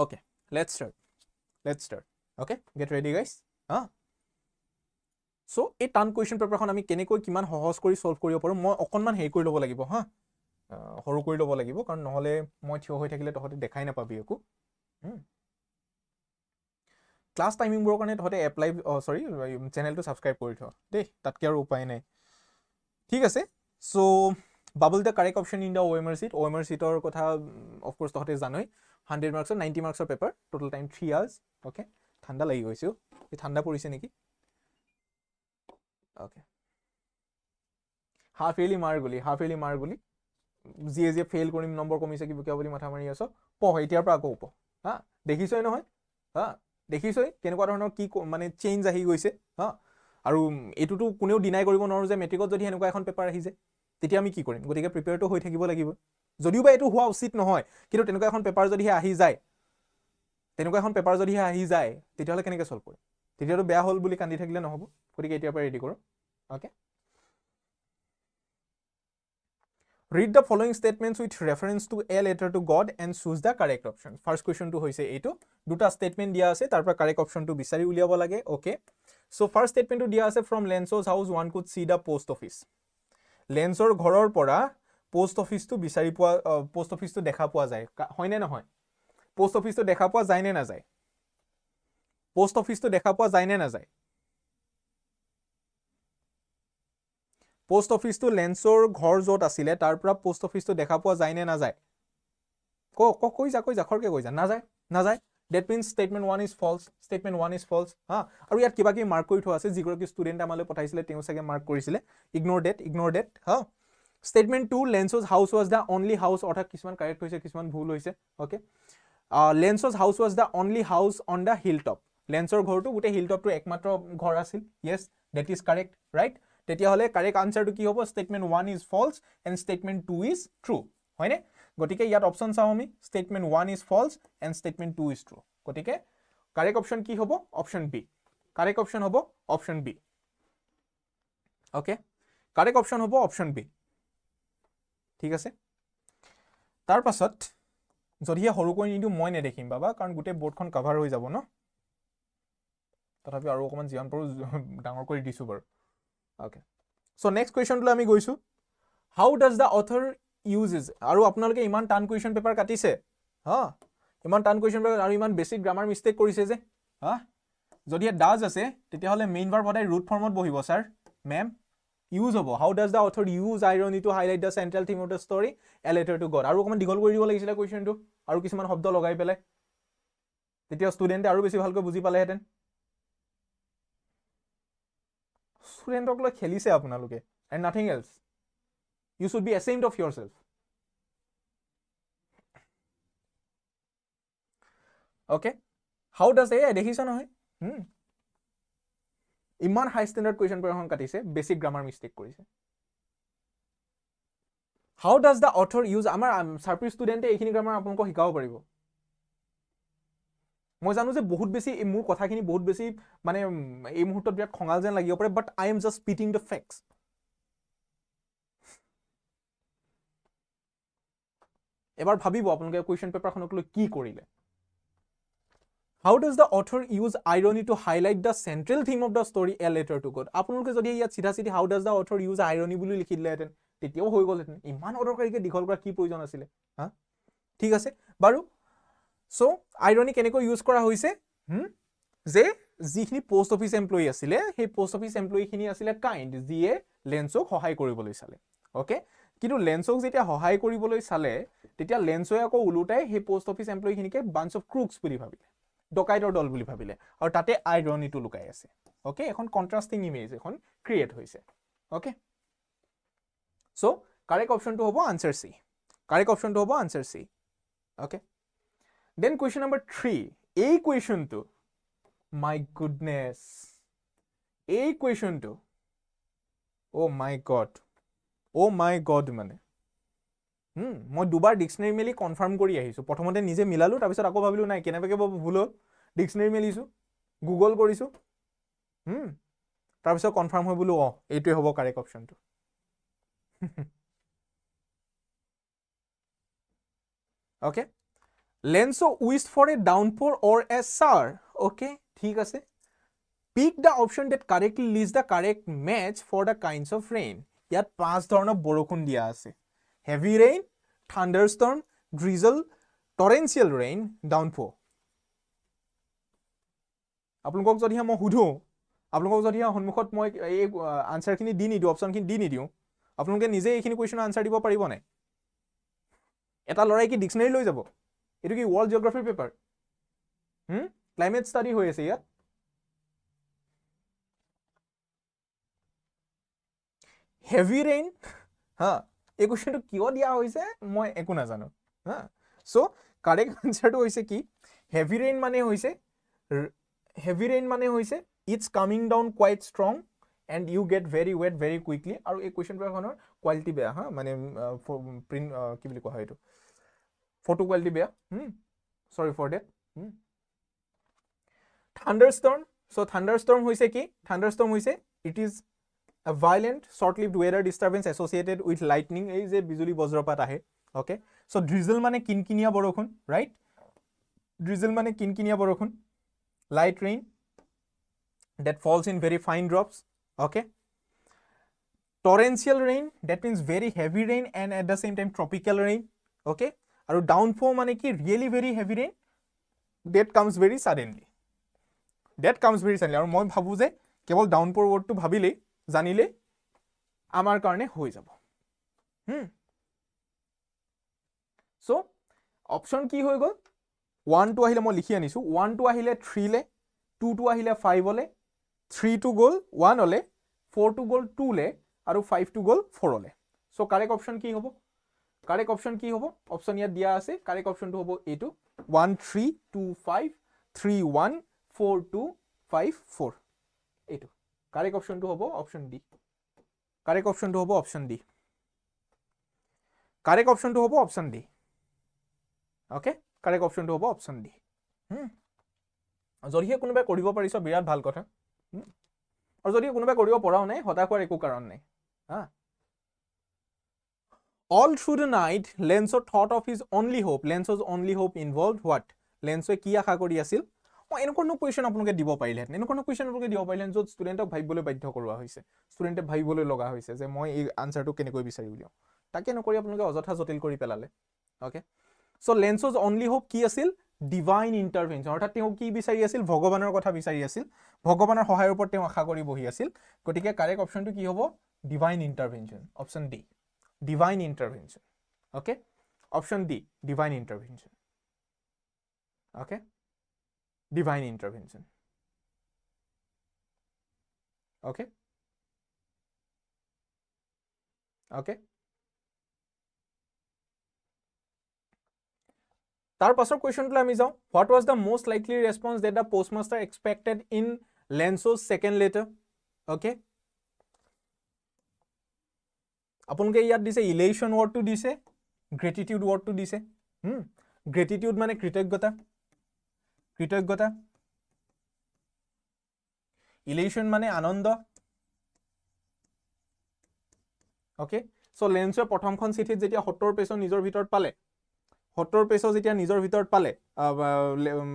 okay let's start okay get ready guys so' এই টান কুৱেশ্যন পেপাৰখন আমি কেনেকৈ কিমান সহজ কৰি ছল্ভ কৰিব পাৰোঁ মই অকণমান হেৰি কৰি ল'ব লাগিব হা সৰু কৰি ল'ব লাগিব কাৰণ নহ'লে মই থিয় হৈ থাকিলে তহঁতে দেখাই নাপাবি একো ক্লাছ টাইমিংবোৰৰ কাৰণে তহঁতে এপ্লাই সৰি চেনেলটো ছাবস্ক্ৰাইব কৰি থ দেই তাতকৈ আৰু উপায় নাই ঠিক আছে so' bubble the correct option in the OMR sheet OMR sheetৰ কথা অফক'ৰ্ছ তহঁতে জানই 100 মাৰ্কছৰ 90 মাৰ্কছৰ paper total time 3 hours okay ঠাণ্ডা লাগি গৈছে এই ঠাণ্ডা পৰিছে নেকি অ'কে হাফ ইয়াৰলি মাৰ গলি যিয়ে ফেইল কৰিম নম্বৰ কমিছে কিবা বুলি মাথা মাৰি আছ পঢ় এতিয়াৰ পৰা আকৌ পঢ় হা দেখিছই নহয় হা দেখিছই কেনেকুৱা ধৰণৰ কি মানে চেঞ্জ আহি গৈছে হা আৰু এইটোতো কোনেও ডিনাই কৰিব নোৱাৰো যে মেট্ৰিকত যদি এনেকুৱা এখন পেপাৰ আহি যায় তেতিয়া আমি কি কৰিম গতিকে প্ৰিপেয়াৰটো হৈ থাকিব লাগিব যদিও বা এইটো হোৱা উচিত নহয় কিন্তু তেনেকুৱা এখন পেপাৰ যদি আহি যায় তেতিয়াহ'লে কেনেকৈ সলভ কৰিম তেতিয়াতো বেয়া হ'ল বুলি কান্দি থাকিলে নহ'ব গতিকে এতিয়াৰ পৰা ৰেডি কৰোঁ okay Read the following statements with reference to a letter to God and choose the correct option. First question to hoise eito. Duta statement dia ase, tar pora correct option to bisari uliabo lage. Okay. So first statement to dia ase from Lenso's house one could see the post office. Lensor ghoror pora post office to bisari pua post office to dekha pua jay. Hoy ne na hoy? Post office to dekha pua jay ne na jay? Post office to dekha pua jay ne na jay? Post অফিসটো লেন্সৰ ঘৰ য'ত আছিলে তাৰ পৰা post অফিসটো দেখা পোৱা যায় নে নাযায় কৈ যা খৰকে কৈ যা নাযায় that means statement 1 is false হা আৰু ইয়াত কিবা কি মাৰ্ক কৰি থোৱা আছে যিগৰাকী ষ্টুডেন্ট আমালৈ পঠাইছিলে তেওঁ সাগে মাৰ্ক কৰিছিলে ignore that হা statement 2 Lenso's house was the only house অৰ্থাৎ কিছুমান কাৰেক্ট হৈছে কিছুমান ভুল হৈছে okay Lenso's house was the only house on the hilltop লেন্সৰ ঘৰটো গোটে হিলটপটো একমাত্ৰ ঘৰ আছিল yes that is correct right তেতিয়া হলে কারেক্ট আনসারটো কি হ'ব statement 1 is false and statement 2 is true হয়নে গতিকে ইয়াত অপশন চাও আমি statement 1 is false and statement 2 is true গতিকে কারেক্ট অপশন কি হ'ব অপশন বি কারেক্ট অপশন হ'ব option B okay correct option হ'ব অপশন বি ঠিক আছে তাৰ পাছত যদিহে হৰু কৈ নিদিও মই নেদেখিম বাবা কাৰণ গোটে বোৰ্ডখন কভাৰ হৈ যাব ন তথাপি আৰু অকমান জিয়ান পৰো ডাঙৰ কৰি দিছো বাৰু Okay. So next question to ami goisu. How does the author uses? Aru apnaloke iman tan question paper katise. Ha? Iman tan question paper aru iman basic grammar mistake korise je. Ha? Jodi does ase, tetia hole main verb hodai root form ot bohibo sir. Ma'am, use hobo. How does the author use irony to highlight the central theme of the story? A letter to God. Aru okoman digol kori dibo lagisile question to. Aru kisuman shobdo logai pele. Tetia student aru beshi bhalko buji pale heten. Student লৈ খেলিছে আপোনালোকে and nothing else you should be ashamed of yourself okay how does দেখিছ নহয় ইমান হাই standard question paper এখন কাটিছে basic grammar mistake কৰিছে how does the author use আমাৰ সাৰ্পিৰ ষ্টুডেন্টে এইখিনি গ্ৰামাৰ আপোনালোকক শিকাব পাৰিব মই জানো যে বহুত বেছি মোৰ কথাখিনি বহুত বেছি মানে এই মুহূৰ্তত বিৰাট খঙাল যেন লাগিব পাৰে but I am just speaking the facts এবাৰ ভাবিব আপোনালোকে কোৱেশ্চন পেপাৰখনক লৈ কি কৰিলে How does the author use irony to highlight the central theme of the story A Letter to God আপোনালোকে যদি ইয়াত সিধা Sidhi how does the author use irony বুলি লিখি দিলেহেঁতেন তেতিয়াও হৈ গ'লহেঁতেন ইমান অদৰকাৰীকে দীঘল কৰা কি প্ৰয়োজন আছিলে হা ঠিক আছে বাৰু So, irony কেনেকৈ ইউজ কৰা হৈছে যে যিখিনি পোষ্ট অফিস এমপ্লয়ি আছিলে সেই পোষ্ট অফিস এমপ্লয়ি খিনি আছিলে কাইন্ড যিয়ে লেন্সক সহায় কৰিবলৈ চালে ওকে কিন্তু লেন্সক যেতিয়া সহায় কৰিবলৈ চালে তেতিয়া লেন্সই আকৌ উলুটাই সেই পোষ্ট অফিস এমপ্লয়ি খিনিকে বাঞ্চ অফ ক্ৰুকস বুলি ভাবিলে ডকাইতৰ দল বুলি ভাবিলে আৰু তাতে আইৰনিটো লুকাই আছে ওকে এখন কন্ট্ৰাস্টিং ইমেজ এখন ক্ৰিয়েট হৈছে ওকে সো কারেক্ট অপশনটো হ'ব আনসার সি কারেক্ট অপশনটো হ'ব answer C okay Then question number 3. A question to. My goodness. A question to. Oh my god. Oh my god মানে. মই দুবাৰ ডিকশনাৰি মেলি কনফাৰ্ম কৰি আহিছো প্ৰথমতে নিজে মিলালো তাৰ পিছত আকৌ ভাবিলো নাই কেনেবাকে ভুল হ'ল ডিকশনাৰি মেলিছো গুগল কৰিছো তাৰ পিছত কনফাৰ্ম হৈ বলো এইটোৱে হ'ব কারেক্ট অপশনটো okay Lenso wished for a downpour or a shower. Okay, ঠিক আছে. Pick the option that correctly lists the correct match for the kinds of rain. ইয়াত পাঁচ ধৰণৰ বৰষুণ দিয়া আছে. heavy rain, thunderstorm, drizzle, torrential rain, downpour. আপোনালোকক যদি মই সুধো আপোনালোকক যদি সন্মুখত মই এই আনসাৰখিনি দি নিদিও অপচনখিনি দি নিদিও আপোনালোকে নিজে এইখিনি কোৱেশ্চনৰ আনসাৰ দিব পাৰিব নাই এটা লৰাই কি ডিকশনাৰী লৈ যাব এটো কি world geography paper climate study হৈ আছে ইয়াত heavy rain ha এই কোৱেশ্চনটো কিয় দিয়া হৈছে মই একো নাজানো হা সো কারেক্ট আনসারটো হৈছে কি heavy rain মানে হৈছে it's coming down quite strong and you get very wet very quickly আৰু এই কোৱেশ্চন পেপাৰখনৰ কোৱালিটি বেয়া হা মানে প্ৰিন্ট কি বুলি কোৱা হয় এটো ফটো কোৱালিটি বেয়া sorry for that thunderstorm so thunderstorm হৈছে কি thunderstorm হৈছে it is a violent short-lived weather disturbance associated with lightning এই যে বিজুলী বজ্ৰপাত আহে okay so drizzle মানে কিনকিনিয়া বৰষুণ right drizzle মানে কিনকিনিয়া বৰষুণ light rain that falls in very fine drops okay torrential rain that means very heavy rain and at the same time tropical rain okay আৰু downpour মানে কি really very heavy rain that comes very suddenly আৰু মই ভাবো যে কেৱল downpour word টো ভাবিলে জানিলে আমাৰ কাৰণে হৈ যাব সো অপচন কি হৈ গল 1 টো আহিলে মই লিখি আনিছো 1 টো আহিলে 3 লে 2 টো আহিলে 5 লে 3 টো গল 1 লে 4 টো গল 2 লে আৰু 5 টো গল 4 লে সো কারেক্ট অপশন কি হ'ব অপশন ইয়াত দিয়া আছে কারেক্ট অপশনটো হ'ব এটো 1 3 2 5 3 1 4 2 5 4 এটো কারেক্ট অপশনটো হ'ব অপশন ডি কারেক্ট অপশনটো হ'ব অপশন ডি ওকে কারেক্ট অপশনটো হ'ব অপশন ডি যদিহে কোনোবাই কৰিব পাৰিছো বিৰাট ভাল কথা আৰু যদি কোনোবাই কৰিব পৰাও নাই হতাশ হোৱাৰ একো কাৰণ নাই হা all through the night Lenso thought of his only hope Lenso's only hope involved what Lenso কি আশা কৰি আছিল এনেকুৱা কোৱেশ্চন আপোনালোকে দিব পাৰিলেহেঁতেন এনেকুৱা কোৱেশ্চন আপোনালোকে দিব পাৰিলেহেঁতেন য'ত ষ্টুডেণ্টক ভাবিবলৈ বাধ্য কৰোৱা হৈছে ষ্টুডেণ্টে ভাবিবলৈ লগা হৈছে যে মই এই আনসাৰটো কেনেকৈ বিচাৰি উলিয়াও তাকে নকৰি আপোনালোকে অযথা জটিল কৰি পেলালে ওকে সো লেন্সজ অনলি হোপ কি আছিল ডিভাইন ইন্টাৰভেনশন অৰ্থাৎ তেওঁ কি বিচাৰি আছিল ভগৱানৰ কথা বিচাৰি আছিল ভগৱানৰ সহায়ৰ ওপৰত তেওঁ আশা কৰি বহি আছিল গতিকে কাৰেক্ট অপশনটো কি হ'ব divine intervention option D divine intervention okay option D divine intervention okay divine intervention okay tar pasor question to ami jao what was the most likely response that the postmaster expected in Lenso's second letter okay apunke yat dise elation word to dise gratitude word to dise gratitude mane kritogota elation মানে আনন্দ okay so লেন্সৰ প্ৰথমখন চিঠিত যেতিয়া 70 page নিজৰ ভিতৰত পালে 70 page যেতিয়া নিজৰ ভিতৰত পালে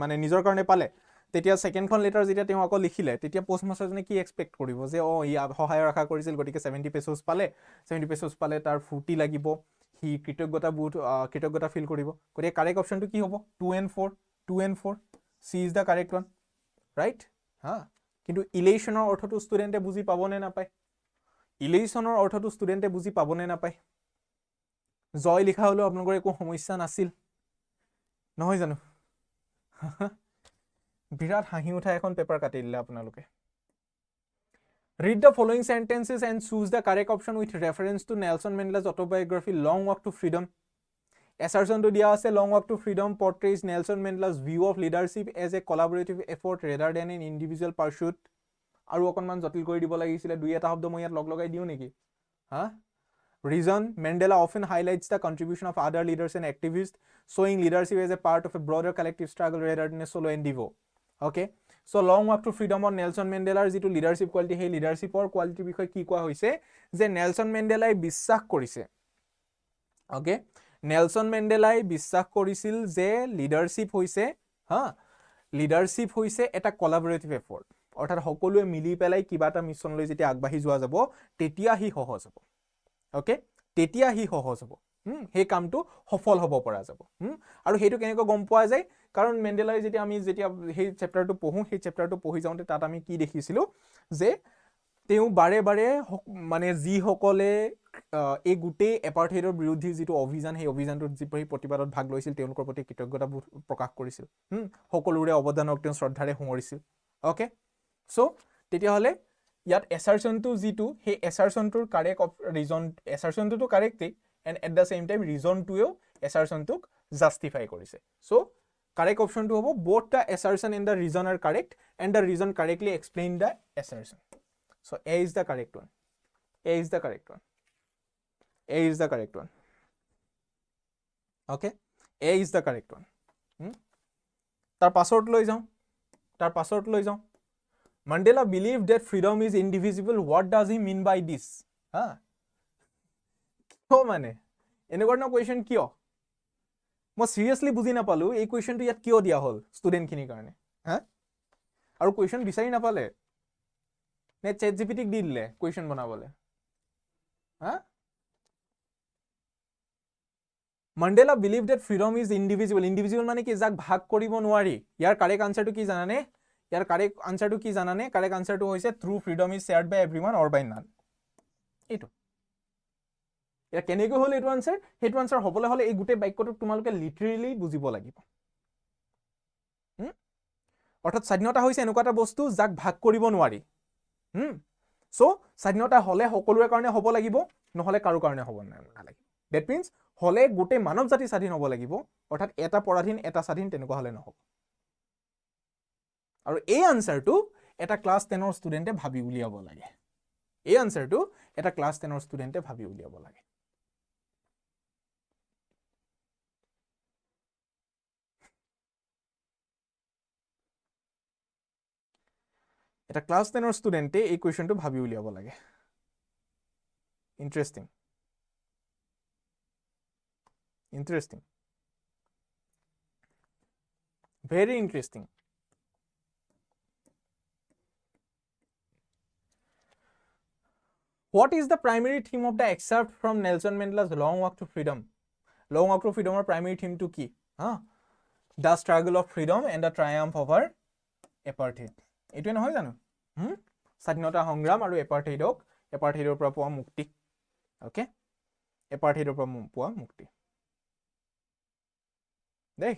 মানে নিজৰ কাৰণে পালে তেতিয়া সেকেন্ডখন লেটাৰ যেতিয়া তেওঁ আকৌ লিখিলে তেতিয়া পোষ্টমাষ্টাৰজনে কি এক্সপেক্ট কৰিব যে ই সহায়ৰ আশা কৰিছিল গতিকে 70 পেজ পালে তাৰ ফুটি লাগিব হি কৃতজ্ঞতা ফিল কৰিব গতিকে কারেক্ট অপশনটো কি হ'ব 2 and 4 C is the correct one right ha kintu elationor ortho to student e buji pabone na pai elationor ortho to student e buji pabone na pai joy likha holo apnalor eko samasya nasil nohoy janu birat hahi utha ekhon paper kati dile apnaloke read the following sentences and choose the correct option with reference to Nelson Mandela's autobiography Long Walk to Freedom assertion to dia ase Long Walk to Freedom portrays Nelson Mandela's view of leadership as a collaborative effort rather than an individual pursuit aru okonman jotil kori dibo lagisile dui eta shobd moi yat log logai diu neki ha reason Mandela often highlights the contribution of other leaders and activists showing leadership as a part of a broader collective struggle rather than a solo endeavor okay so Long Walk to Freedom on Nelson Mandela's jitu leadership quality he leadership or quality bikhoy ki koa hoise je Nelson Mandela বিশ্বাস কৰিছে okay Nelson মেন্ডেলাই বিশ্বাস কৰিছিল যে leadership হৈছে এটা কোলাবৰেটিভ effort অৰ্থাৎ সকলোৱে মিলি পেলাই কিবা এটা মিছন লৈ যেতিয়া আগবাঢ়ি যোৱা যাব তেতিয়া হি সহজ হ'ব ওকে তেতিয়া হি সহজ হ'ব সেই কামটো সফল হ'ব পৰা যাব আৰু সেইটো কেনেকৈ গম পোৱা যায় কাৰণ মেণ্ডেলাই যেতিয়া আমি যেতিয়া সেই চেপ্টাৰটো পঢ়ো সেই চেপ্টাৰটো পঢ়ি যাওঁতে তাত আমি কি দেখিছিলোঁ যে তেওঁ বাৰে বাৰে মানে যিসকলে এই গোটেই এপাৰ্থেইডৰ বিৰুদ্ধে যিটো অভিযান সেই অভিযানটোত যি প্ৰতিবাদত ভাগ লৈছিল তেওঁলোকৰ প্ৰতি কৃতজ্ঞতা প্ৰকাশ কৰিছিল সকলোৰে অৱদানক তেওঁ শ্ৰদ্ধাৰে সোঁৱৰিছিল অ'কে চ' তেতিয়াহ'লে ইয়াত এছাৰশ্যনটো যিটো সেই এছাৰশ্যনটোৰ কাৰেক্ট ৰিজন এছাৰশ্যনটোতো কাৰেক্টেই and at the same time ৰিজনটোৱেও এছাৰশ্যনটোক জাষ্টিফাই কৰিছে চ' কাৰেক্ট অপশ্যনটো হ'ব both the assertion and the reason are correct and the reason correctly explain the assertion. So A is the correct one. A is the correct one. A is the correct one. Okay? A is the correct one. তাৰ পাছত লৈ যাওঁ Mandela believed that freedom is indivisible. What does he mean by this? কিয় মানে এনেকুৱা ধৰণৰ question কিয় মই সিৰিয়াসলি বুজি নাপালো এই কুৱেশ্যনটো ইয়াত কিয় দিয়া হ'ল ষ্টুডেণ্টখিনিৰ কাৰণে আৰু কুৱেশ্যন বিচাৰি নাপালে নে চেট জিপিটিক দি দিলে কুৱেশ্যন বনাবলৈ Mandela believed that freedom is indivisible. Indivisible মানে কি যাক ভাগ কৰিব নোৱাৰি ইয়াৰ কাৰেক্ট আনসাৰটো কি জানানে কাৰেক্ট আনসাৰটো হৈছে true freedom is shared by everyone or by none এইটো এটা কেনেকৈ হ'ল এইটো আনসাৰ সেইটো আনসাৰ হ'বলৈ হ'লে এই গোটেই বাক্যটো তোমালোকে লিটাৰেলি বুজিব লাগিব অৰ্থাৎ স্বাধীনতা হৈছে এনেকুৱা এটা বস্তু যাক ভাগ কৰিব নোৱাৰি সো স্বাধীনতা হ'লে সকলোৰে কাৰণে হ'ব লাগিব নহলে কাৰো কাৰণে হ'ব নালাগিব দ্যাট মিন্স হ'লে গোটেই মানৱ জাতি স্বাধীন হ'ব লাগিব অৰ্থাৎ এটা পৰাধীন এটা স্বাধীন তেনেকুৱা হ'লে নহ'ব আৰু এই আনসাৰটো এটা ক্লাস 10 ৰ ষ্টুডেণ্টে ভাবি উলিয়াব লাগে এই আনসাৰটো এটা ক্লাস 10 ৰ ষ্টুডেণ্টে ভাবি উলিয়াব লাগে এটা ক্লাস 10 ৰ ষ্টুডেণ্টে এই কুৱেশ্যনটো ভাবি উলিয়াব লাগে interesting very interesting what is the primary theme of the excerpt from Nelson Mandela's long walk to freedom or primary theme to কি the struggle of freedom and the triumph over apartheid এইটোৱে নহয় জানো স্বাধীনতা সংগ্ৰাম আৰু এপাৰ্থেইডৰ পৰা পোৱা মুক্তি ওকে এপাৰ্থেইডৰ পৰা পোৱা মুক্তি দেই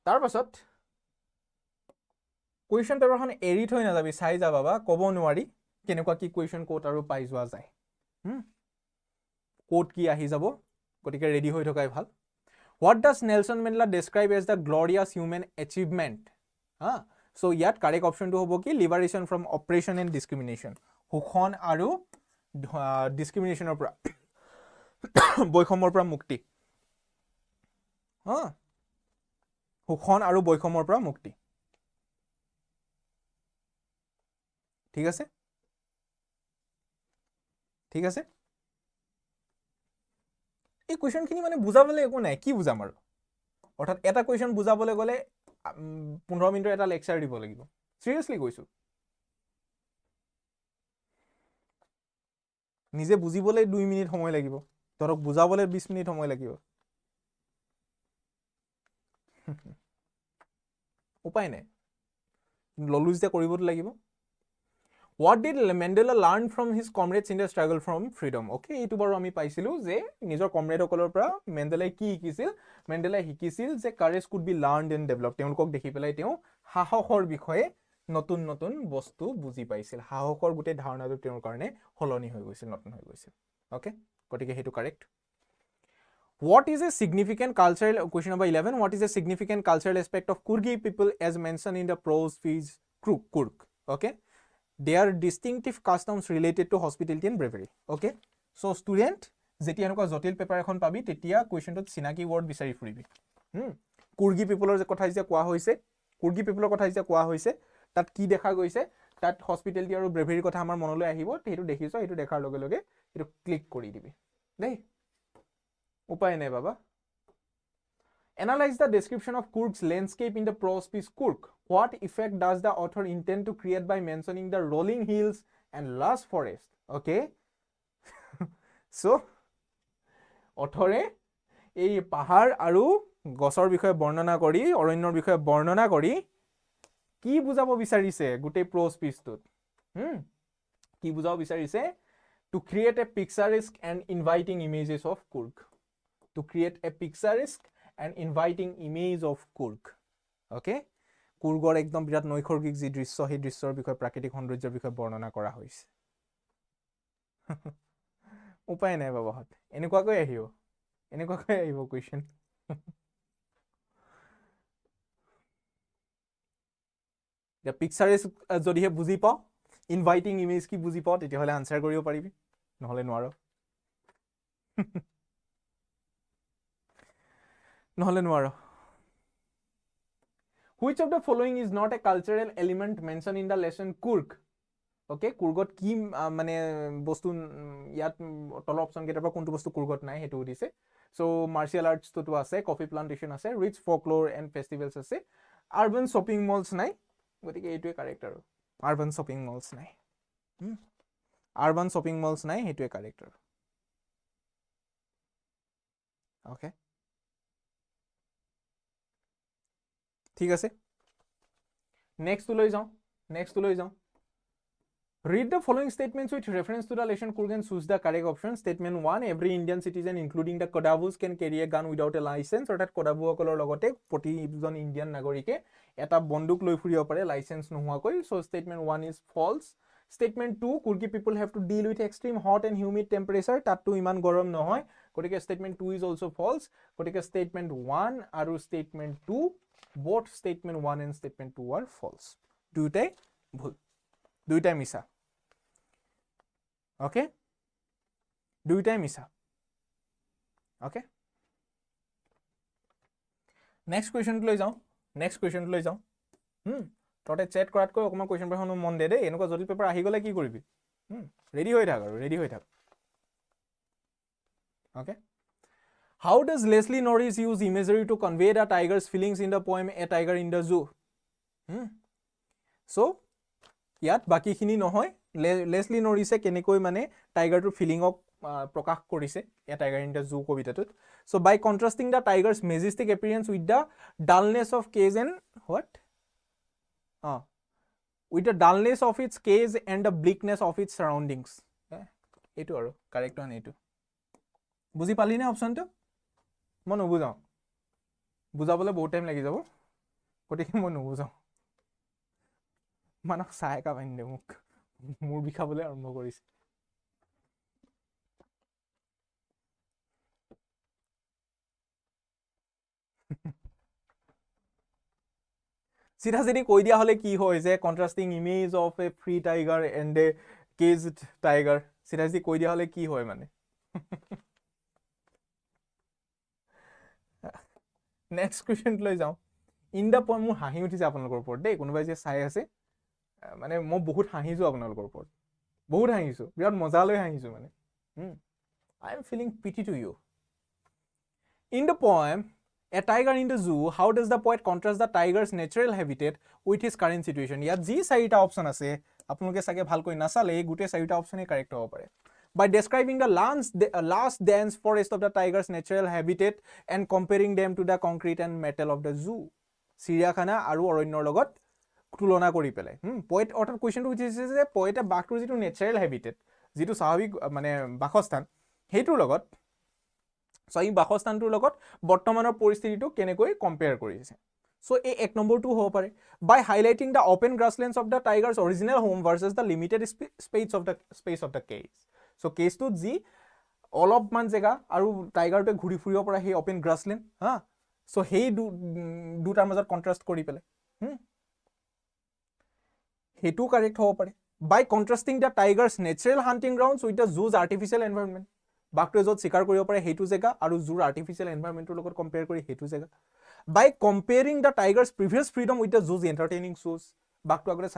তাৰ পাছত কুৱেশ্যন পেপাৰখন এৰি থৈ নাযাবি চাই যা বাবা ক'ব নোৱাৰি কেনেকুৱা কি কুৱেশ্যন ক'ত আৰু পাই যোৱা যায় ক'ত কি আহি যাব গতিকে ৰেডি হৈ থকাই ভাল What does Nelson Mandela describe as the glorious human achievement? So ইয়াত correct option to হ'ব কি liberation from oppression and discrimination. শোষণ আৰু discriminationৰ পৰা বৈষম্যৰ পৰা মুক্তি শোষণ আৰু বৈষম্যৰ পৰা মুক্তি ঠিক আছে এই কুৱেশ্যনখিনি মানে বুজাবলৈ একো নাই কি বুজাম আৰু অৰ্থাৎ এটা কুৱেশ্যন বুজাবলৈ গ'লে 15 মিনিটৰ এটা লেকচাৰ দিব লাগিব সিৰিয়াসলি কৈছো নিজে বুজিবলৈ 2 মিনিট সময় লাগিব ধৰক বুজাবলৈ 20 মিনিট সময় লাগিব উপায় নাই ললুজ যে কৰিবতো লাগিব What did Mandela learn from his comrades in the struggle from freedom? Okay, এইটো বাৰু আমি পাইছিলো যে নিজৰ কমৰেডসকলৰ পৰা মেণ্ডেলাই কি শিকিছিল মেণ্ডেলাই শিকিছিল যে courage could be learned and developed তেওঁলোকক দেখি পেলাই তেওঁ সাহসৰ বিষয়ে নতুন নতুন বস্তু বুজি পাইছিল সাহসৰ গোটেই ধাৰণাটো তেওঁৰ কাৰণে হলনি হৈ গৈছিল নতুন হৈ গৈছিল ওকে গতিকে হেতু correct What is a significant cultural question number 11 what is a significant cultural aspect of Coorgi people as mentioned in the prose piece Coorg okay They are distinctive customs related to hospitality and bravery. Okay? So student, যেতিয়া এনেকুৱা জটিল paper এখন পাবি তেতিয়া কুৱেশ্যনটোত চিনাকি word বিচাৰি ফুৰিবি কুৰ্গী পিপলৰ যে কথা যে কোৱা হৈছে তাত কি দেখা গৈছে তাত হস্পিটেলিটি আৰু ব্ৰেভেৰীৰ কথা আমাৰ মনলৈ আহিব সেইটো দেখিছো সেইটো দেখাৰ লগে লগে সেইটো ক্লিক কৰি দিবি দেই উপায় নাই বাবা Analyze the description of Coorg's landscape in the prose piece Coorg. What effect does the author intend to create by mentioning the rolling hills and lush forest? Okay. So অথৰে এই পাহাৰ আৰু গছৰ বিষয়ে বৰ্ণনা কৰি অৰণ্যৰ বিষয়ে বৰ্ণনা কৰি কি বুজাব বিচাৰিছে গোটেই প্ৰোজ পিচটোত কি বুজাব বিচাৰিছে to create a picturesque and inviting images of Coorg to create a picturesque and inviting image of Coorg okay কুৰ্গৰ একদম বিৰাট নৈসৰ্গিক যি দৃশ্য সেই দৃশ্যৰ বিষয়ে প্ৰাকৃতিক সৌন্দৰ্যৰ বিষয়ে বৰ্ণনা কৰা হৈছে উপায় নাই বাবাহত এনেকুৱাকৈ আহিব কুৱেশ্যন The picture যদিহে বুজি পাও ইনভাইটিং ইমেজ কি বুজি পাও তেতিয়াহলে আনসাৰ কৰিব পাৰিবি নহলে নোৱাৰো Which of the following is not a cultural element mentioned in the lesson Coorg? Okay, Coorgot কি মানে বস্তু ইয়াত তল অপচন কেইটাৰ পৰা কোনটো বস্তু Coorgot নাই হেতু দিছে সো মাৰ্শাল আৰ্টস তো আছে কফি প্লান্টেশন আছে ৰিচ ফোকলোৰ এন্ড ফেষ্টিভেলছ আছে আৰবান শপিং মলছ নাই গতিকে এইটোৱে কাৰেক্ট আৰু আৰবান শপিং মলছ নাই আৰবান শপিং মলছ নাই হেতুৱে কাৰেক্ট আৰু ওকে ঠিক আছে নেক্সট লৈ যাও Read the following statements with reference to the lesson Coorg and choose the correct option. Statement 1, every Indian citizen including the Kodavus can carry a gun without a license. Or that Kodavu okolor logote poti ibjon Indian nagorike eta bonduk loi furibo pare license nohua koi. So statement 1 is false. Statement 2, Coorgi people have to deal with extreme hot and humid temperature. Tattu iman gorom nohoy. Kotike statement 2 is also false. Kotike statement 1 aru statement 2, both statement 1 and statement 2 are false. Duitai bhul. Duitai misa. Okay, দুইটাই মিছা okay next question লৈ যাও ততে chat কৰাত কৈ অকমান question পঢ়ানো মন দে দে এনেকুৱা জটিল পেপাৰ আহি গলে কি কৰিবি ৰেডি হৈ থাক okay how does Leslie Norris use imagery to convey the tiger's feelings in the poem A Tiger in the Zoo so ইয়াত বাকিখিনি নহয় লেসলি নৰিছে কেনেকৈ মানে টাইগাৰটোৰ ফিলিংক প্ৰকাশ কৰিছে এ টাইগাৰ ইন দা জু কবিতাটোত so by contrasting the tiger's majestic appearance with the dullness of cage and what with the dullness of its cage and the bleakness of its surroundings এটো আৰু correct one এটো বুজি পালি না অপচনটো মই নুবুজাও বুজাবলৈ বহুত টাইম লাগি যাব গতিকে মই নুবুজাও মানক চাই কা বান্ধে মোক মোৰ বিখাবলৈ আৰম্ভ কৰিছে সিধা যদি কৈ দিয়া হলে কি হয় যে contrasting image of a free tiger and a caged tiger সিধা যদি কৈ দিয়া হলে কি হয় মানে নেক্সট কুৱেশ্যন লৈ যাওঁ ইন দা পয়েম মোৰ হাঁহি উঠিছে আপোনালোকৰ ওপৰত দেই কোনোবাই যে চাই আছে মানে মই বহুত হাঁহিছো আপোনালোকৰ ওপৰত বহুত হাঁহিছো বিৰাট মজালৈ হাঁহিছো মানে I am feeling pity to you. In the poem A Tiger in the Zoo, how does the poet contrast the tiger's natural habitat with his current situation? ইয়াত যি চাৰিটা অপচন আছে আপোনালোকে সাকে ভালকৈ নাচালে এই গুটে চাৰিটা অপচনে কাৰেক্ট হ'ব পাৰে by describing the last dance forest of the tiger's natural habitat and comparing them to the concrete and metal of the zoo. চিৰিয়াখানা আৰু অৰণ্যৰ লগত তুলনা কৰি পেলাই পয়েট অৰ্থাৎ কোৱেশ্চনটো উঠিছে যে পয়েটে বাঘটোৰ যিটো নেচাৰেল হেবিটেট যিটো স্বাভাৱিক মানে বাসস্থান হেইটোৰ লগত সই বাসস্থানটোৰ লগত বৰ্তমানৰ পৰিস্থিতিটো কেনেকৈ কম্পেয়াৰ কৰিছে সো এই এক নম্বৰটো হ'ব পাৰে by highlighting the open grasslands of the tiger's original home versus the limited space of the cage so কেজটো যি অলপমান জেগা আৰু টাইগাৰটোৱে ঘূৰি ফুৰিব পৰা সেই ওপেন গ্ৰাছলেণ্ড সো সেই দুটাৰ মাজত কন্ট্ৰাষ্ট কৰি পেলাই হেতু কাৰেক্ট হ'ব পাৰে by contrasting the tiger's natural hunting grounds with the zoo's artificial environment বাঘটোৱে য'ত শিকাৰ কৰিব পাৰে হেতু জেগা আৰু জুৰ আৰ্টিফিশিয়াল এনভায়ৰনমেন্টৰ লগত কম্পেয়াৰ কৰি হেতু জেগা by comparing the tiger's previous freedom with the zoo's entertaining shows বাঘটো আগতে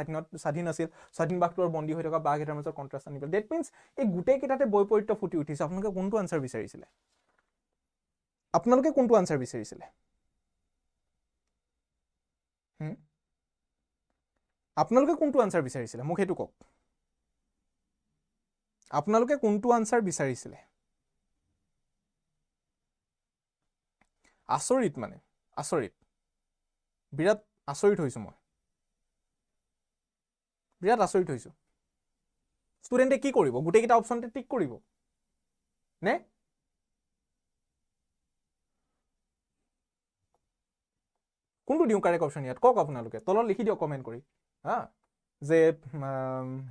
স্বাধীন আছিল স্বাধীন বাঘটোৰ বন্দী হৈ থকা বাঘ এটাৰ মাজত কন্ট্ৰাষ্ট আনিব দ্যাট মিন্স এই গুটেই কেটাতে বৈপৰীত্য ফুটি উঠিছে আপোনালোকে কোনটো আনসাৰ বিচাৰিছিলে আপোনালোকে কোনটো আনসাৰ বিচাৰিছিলে মোক হেতু কক আপোনালোকে কোনটো আনসাৰ বিচাৰিছিলে আচৰিত মানে আচৰিত বিৰাট আচৰিত হৈছো মই বিৰাট আচৰিত হৈছো ষ্টুডেণ্টে কি কৰিব গোটেইকেইটা অপশ্যনতে টিক কৰিব নে কোনটো দিওঁ কাৰেক্ট অপশ্যন ইয়াত কওক আপোনালোকে তলত লিখি দিয়ক কমেণ্ট কৰি হা যে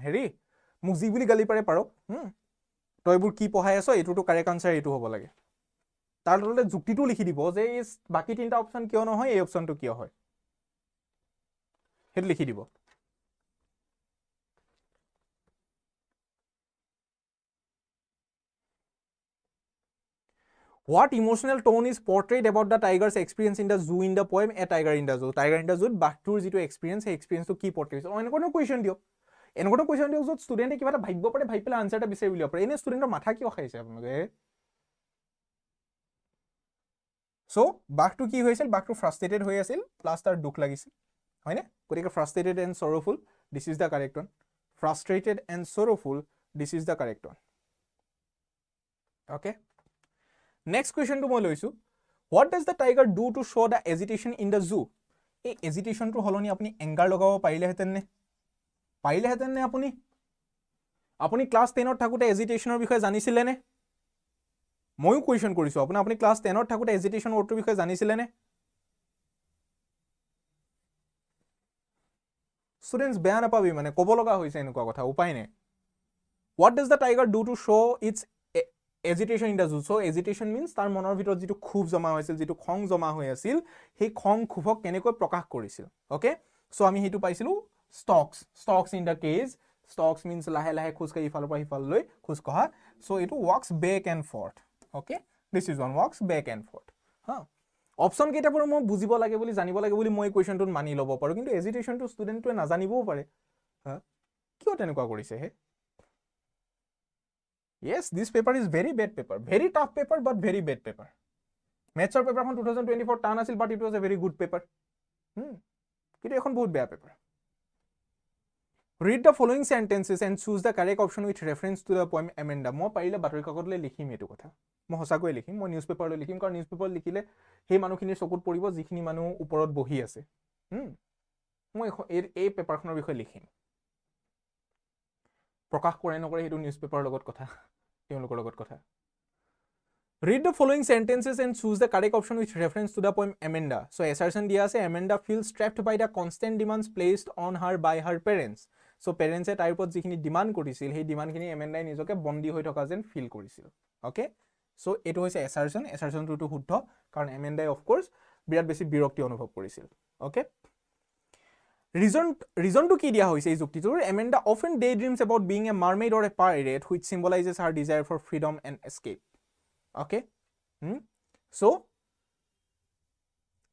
হেৰি মোক যি বুলি গালি পাৰে পাৰক তইবোৰ কি পঢ়াই আছ এইটোতো কাৰেক্ট আনচাৰ এইটো হ'ব লাগে তাৰ তলতে যুক্তিটো লিখি দিব যে এই বাকি তিনিটা অপশ্যন কিয় নহয় এই অপশ্যনটো কিয় হয় সেইটো লিখি দিব What emotional tone is portrayed about the tiger's experience in the zoo in the poem A Tiger in the Zoo? Tiger in the Zoo, বাঘটোৰ যিটো এক্সপিৰিয়েঞ্চ সেই এক্সপিৰিয়েঞ্চটো কি পৰ্ট্ৰেট হৈছে এনেকুৱা কুৱেশ্যন দিয়ক এনেকুৱা কুৱেশ্যন দিয়ক য'ত ষ্টুডেণ্টে কিবা এটা ভাবিব পাৰে ভাবি পেলাই আনচাৰ এটা বিচাৰি উলিয়াব পাৰে এনে ষ্টুডেণ্টৰ মাথা কিয় খাইছে আপোনালোকে চ' বাঘটো কি হৈছিল বাঘটো ফ্ৰাষ্ট্ৰেটেড হৈ আছিল প্লাছ তাৰ দুখ লাগিছিল হয়নে গতিকে frustrated and sorrowful this is the correct one frustrated and sorrowful this is the correct one okay Next question to মই লৈছো What does the tiger do to show the agitation in the zoo? এই agitation টো হলনি আপুনি anger লগাব পাৰিলেহেঁতেন নে আপুনি class 10 ত থাকোতে এজিটেশনৰ বিষয়ে জানিছিলে নে ময়ো কোৱেশ্চন কৰিছো আপুনি ক্লাছ 10 ত থাকোতে এজিটেশন ৱৰ্ডটোৰ বিষয়ে জানিছিলে নে ষ্টুডেন্টস বেয়া নাপাবি মানে ক'ব লগা হৈছে এনেকুৱা কথা উপায় নাই What does the tiger do to show its agitation in the zoo? So agitation means তাৰ মনৰ ভিতৰত যিটো খুব জমা হৈছিল যিটো খং জমা হৈ আছিল সেই খং খুবক কেনেকৈ প্ৰকাশ কৰিছিল ওকে সো আমি হেতু পাইছিলো stocks in the cage stocks means লাহে লাহে খুজকাই ইফালৰ পৰা ইফাললৈ খুজ কহা সো এটো walks back and forth okay this is one walks back and forth হা অপচন কেইটা পৰা মই বুজিব লাগে বুলি জানিব লাগে বুলি মই কোৱেশ্চনটোত মানি ল'ব পাৰো কিন্তু এজিটেশনটো ষ্টুডেন্টটোৱে নাজানিবও পাৰে হা কিয় তেনেকুৱা কৰিছে হে Yes, this paper is very bad paper. Very tough paper, but very bad paper. Maths paper from 2024 tan asil, but it was a very good paper. It is a very bad paper. Read the following sentences and choose the correct option with reference to the poem Amanda. Mo parile battery kakot le likhim etu kotha. Mo hosakoi likhim, mo newspaper le likhim, karon newspaper likhile he manukhinir sokut poribo jikhini manu uporot bohi ase. Mo ei paper khonor bikhoy likhim. প্ৰকাশ কৰে নকৰে হেতু newspaper লগত কথা তেওঁলোকৰ লগত কথা Read the following sentences and choose the correct option with reference to the poem Amanda. So assertion দিয়া আছে Amanda feels trapped by the constant demands placed on her by her parents. So parents তাইৰ ওপৰত যিখিনি demand কৰিছিল সেই ডিমান্ডখিনি Amanda নিজকে বন্দী হৈ থকা যেন ফিল কৰিছিল ওকে সো এটো হৈছে assertionটো শুদ্ধ কাৰণ Amanda of course বিৰাট বেছি বিৰক্তি অনুভৱ কৰিছিল ওকে Reason to কি দিয়া হৈছে এই যুক্তিটোৰ Amanda often daydreams about being a mermaid or a pirate which symbolizes her desire for freedom and escape. Okay? So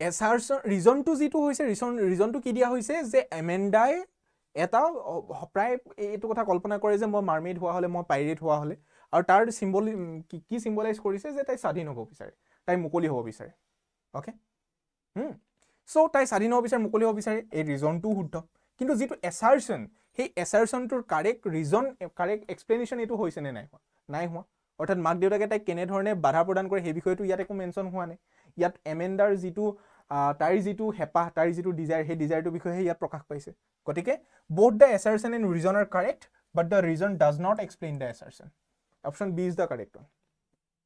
assertion reason to যিটো হৈছে reason to কি দিয়া হৈছে যে Amanda এটা প্ৰায় এইটো কথা কল্পনা কৰে যে মই মাৰ্মেড হোৱা হলে মই পাইৰেট হোৱা হলে আৰু তাৰ সিম্বল কি সিম্বলাইজ কৰিছে যে তাই স্বাধীন হ'ব বিচাৰে তাই মুকলি হ'ব বিচাৰে ওকে So তাই স্বাধীন হ'ব বিচাৰে মুকলি হ'ব বিচাৰে এই ৰিজনটো শুদ্ধ কিন্তু যেটো assertion সেই assertionটোৰ কাৰেক্ট ৰিজন কাৰেক্ট এক্সপ্লেনেশন এটো হৈছে নে নাই হোৱা অৰ্থাৎ মাক দেউতাকে তাই কেনে ধৰণে বাধা প্ৰদান কৰে সেই বিষয়টো ইয়াত একো মেনশন হোৱা নাই ইয়াত এমেন্ডাৰ যেটো তাইৰ যেটো হেপাহ তাইৰ যেটো ডিজায়াৰ সেই ডিজায়াৰটো বিষয়ে ইয়াত প্ৰকাশ পাইছে গতিকে both the assertion and reason are correct but the reason does not explain the assertion option B is the correct one